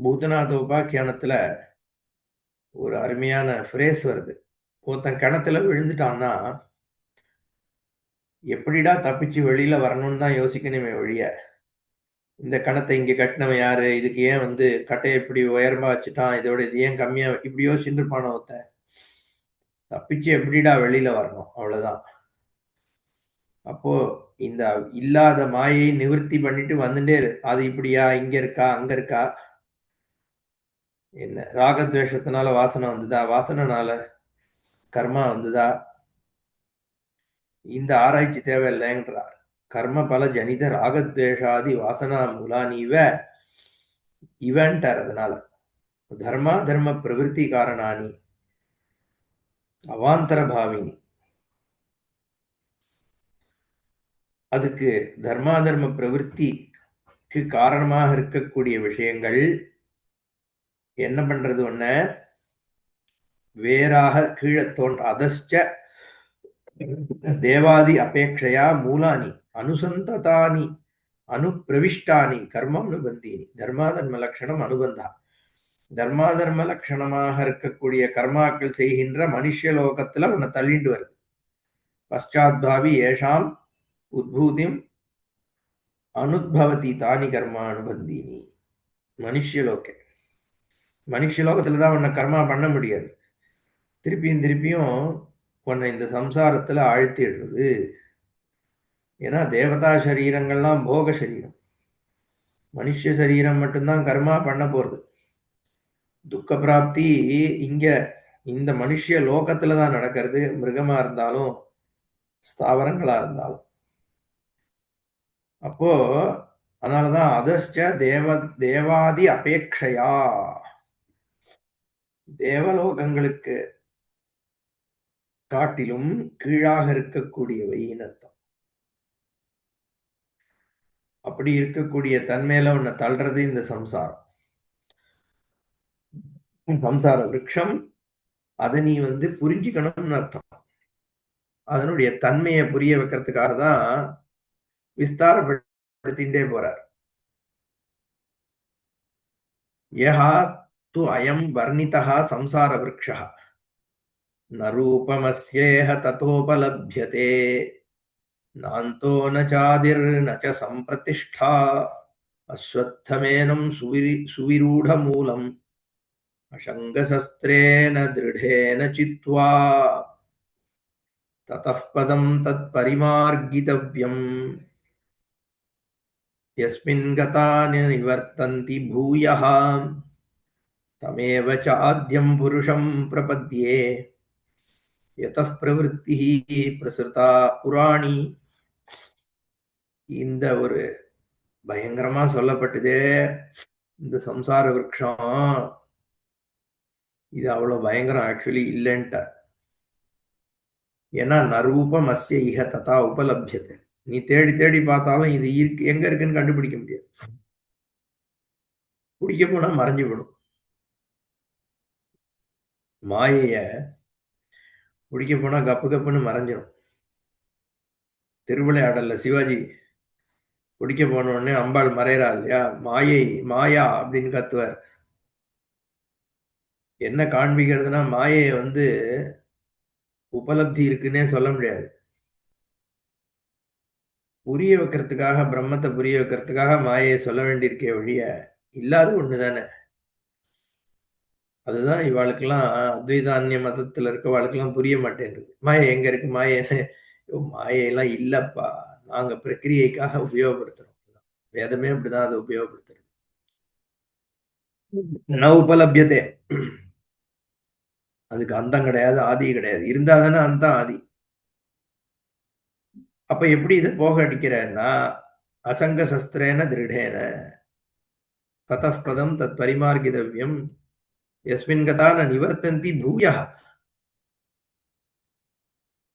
பூதநாத உபாக்கியானத்துல ஒரு அருமையான ஃப்ரேஸ் வருது. ஒருத்தன் கிணத்துல விழுந்துட்டான்னா எப்படிடா தப்பிச்சு வெளியில வரணும்னு தான் யோசிக்கணுமே ஒழிய, இந்த கணத்தை இங்க கட்டினவன் யாரு, இதுக்கு ஏன் கட்டையை இப்படி உயரமா வச்சுட்டான், இதோட இது ஏன் கம்மியா, இப்படி யோசிச்சுட்டு இருப்பான ஒருத்தன். தப்பிச்சு எப்படிடா வெளியில வரணும், அவ்வளவுதான். அப்போ இந்த இல்லாத மாயை நிவர்த்தி பண்ணிட்டு வந்துட்டே இரு. அது இப்படியா, இங்க இருக்கா அங்க இருக்கா, என்ன ராகத்வேஷத்தினால வாசனை வந்ததா, வாசனைனால கர்மா வந்ததா, இந்த ஆராய்ச்சி தேவையில்லைன்றார். கர்ம பல ஜனித ராகத்வேஷாதி வாசனா மூலானிவ இவன்ட்டார். அதனால தர்மா தர்ம பிரவிற்த்தி காரணானி அவாந்தர பாவினி. அதுக்கு தர்மாதர்ம பிரவிற்த்திக்கு காரணமாக இருக்கக்கூடிய விஷயங்கள் என்ன பண்றது? ஒன்ன வேறாக கீழே தோன்ற அதஸ்ச தேவாதி அபேட்சையா மூலானி அனுசந்ததானி அனுப்பிரவிஷ்டானி கர்மானுபந்தீனி தர்மாதர்ம லட்சணம் அனுபந்தா. தர்மாதர்ம லட்சணமாக இருக்கக்கூடிய கர்மாக்கள் செய்கின்ற மனுஷ லோகத்துல உன்னை தள்ளிண்டு வருது. பశ్చాద్భాவி ஏஷாம் உத்பூதிம் அனுத்பவதி தானி கர்மானுபந்தீனி. மனுஷலோக மனுஷலோகத்துலதான் உன்னை கர்மா பண்ண முடியாது. திருப்பியும் திருப்பியும் உன்னை இந்த சம்சாரத்துல ஆழ்த்திடுறது. ஏன்னா தேவதா சரீரங்கள்லாம் போக சரீரம், மனுஷ சரீரம் மட்டும்தான் கர்மா பண்ண போறது. துக்க பிராப்தி இங்க இந்த மனுஷ லோகத்துலதான் நடக்கிறது, மிருகமா இருந்தாலும் ஸ்தாவரங்களா இருந்தாலும். அப்போ அதனாலதான் அதஸ்ச தேவாதி அபேட்சையா, தேவலோகங்களுக்கு காட்டிலும் கீழாக இருக்கக்கூடியவைன்னு அர்த்தம். அப்படி இருக்கக்கூடிய தன்மையில உன்னை தள்ளுறது இந்த சம்சாரம். சம்சார விருட்சம், அதை நீ புரிஞ்சுக்கணும்னு அர்த்தம். அதனுடைய தன்மையை புரிய வைக்கிறதுக்காக தான் விஸ்தாரப்படுத்திண்டே போறார். யஹா து அயம் வர்ணிதः சம்சார விருட்சः ந ரூபமஸ்யேஹ ததோபலப்யதே நாந்தோ ந சாதிர் ந ச சம்பிரதிஷ்டா அஸ்வத்தமேனம் சுவிரூಢமூலம் அசங்கசஸ்திரேன திருடேன சித்வா ததः பதம் தத் பரிமார்கிதவ்யம் யஸ்மின் கதா நிவர்த்தந்தி பூயः தமேவ சாத்யம் புருஷம் பிரபத்யே யதः பிரவருத்திः பிரசுதா புராணி. இந்த ஒரு பயங்கரமா சொல்லப்பட்டதே இந்த சம்சார விருட்சம், இது அவ்வளவு பயங்கரம் ஆக்சுவலி இல்லைன்ட்டார். ஏன்னா நரூபம் அஸ்ய இஹ ததா உபலப்யத்தை, நீ தேடி தேடி பார்த்தாலும் இது இருக்கு எங்க இருக்குன்னு கண்டுபிடிக்க முடியாது. பிடிக்க போனா மறைஞ்சு விடும். மாயைய பிடிக்க போனா கப்பு கப்புன்னு மறைஞ்சிடும். திருவிளையாடல்ல சிவாஜி பிடிக்க போன உடனே அம்பாள் மறையறா இல்லையா, மாயை மாயா அப்படின்னு கத்துவார். என்ன காண்பிக்கிறதுனா மாயையை உபலப்தி இருக்குன்னே சொல்ல முடியாது. புரிய வைக்கிறதுக்காக, பிரம்மத்தை புரிய வைக்கிறதுக்காக மாயையை சொல்ல வேண்டியிருக்கே ஒழிய இல்லாத ஒண்ணுதானே. அதுதான் இவாளுக்கெல்லாம் அத்வைதான்ய மதத்துல இருக்கவாளுக்கெல்லாம் புரிய மாட்டேன்றது. மாயை எங்க இருக்கு, மாயை மாயெல்லாம் இல்லப்பா, நாங்க பிரக்கிரியைக்காக உபயோகப்படுத்துறோம். வேதமே அப்படிதான் அதை உபயோகப்படுத்துறது. ந உபலபியதே, அதுக்கு அந்தம் கிடையாது, ஆதி கிடையாது. இருந்தா தானே அந்தம் ஆதி. அப்ப எப்படி இதை போக அடிக்கிறேன்னா அசங்க சஸ்திரேன திருடேன ததः பதம் தத் பரிமார்கிதவ்யம் யஸ்மின் கதா ந நிவர்த்தந்தி பூயா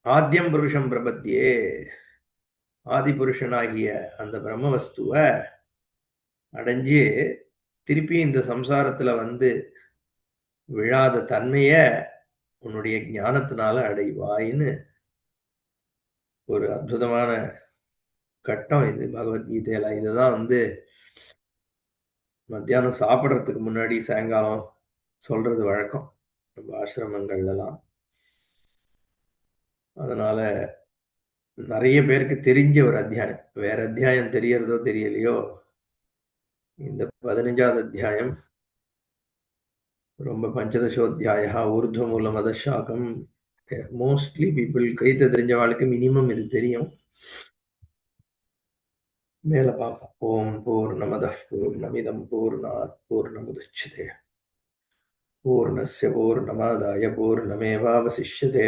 ஆத்யம் புருஷம் பிரபத்தியே. ஆதி புருஷனாகிய அந்த பிரம்ம வஸ்துவை அடைஞ்சு திருப்பி இந்த சம்சாரத்துல விழாத தன்மைய உன்னுடைய ஞானத்தினால அடைவாயின்னு ஒரு அற்புதமான கட்டம் இது பகவத்கீதையில. இதுதான் மத்தியானம் சாப்பிட்றதுக்கு முன்னாடி சாயங்காலம் சொல்றது வழக்கம் நம்ம ஆசிரமங்கள்லாம். அதனால நிறைய பேருக்கு தெரிஞ்ச ஒரு அத்தியாயம். வேற அத்தியாயம் தெரியறதோ தெரியலையோ, இந்த 15வது அத்தியாயம் ரொம்ப பஞ்சதசோத்தியாயா ஊர்துவமூலம் அதசாகம். மோஸ்ட்லி பீப்புள் கைத்த தெரிஞ்சவாளுக்கு மினிமம் இது தெரியும். மேல பார்ப்போம். ஓம் பூர்ணமதః பூர்ணமிதம் பூர்ணாத் பூர்ணமுதச்யதே பூர்ணஸ்ய பூர்ணமாதாய பூர்ணமேவாவசிஷ்யதே.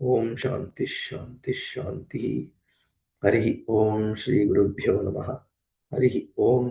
ஓம் சாந்தி சாந்தி சாந்தி. ஹரி ஓம் ஸ்ரீ குருभ्यो நமः. ஹரி ஓம்.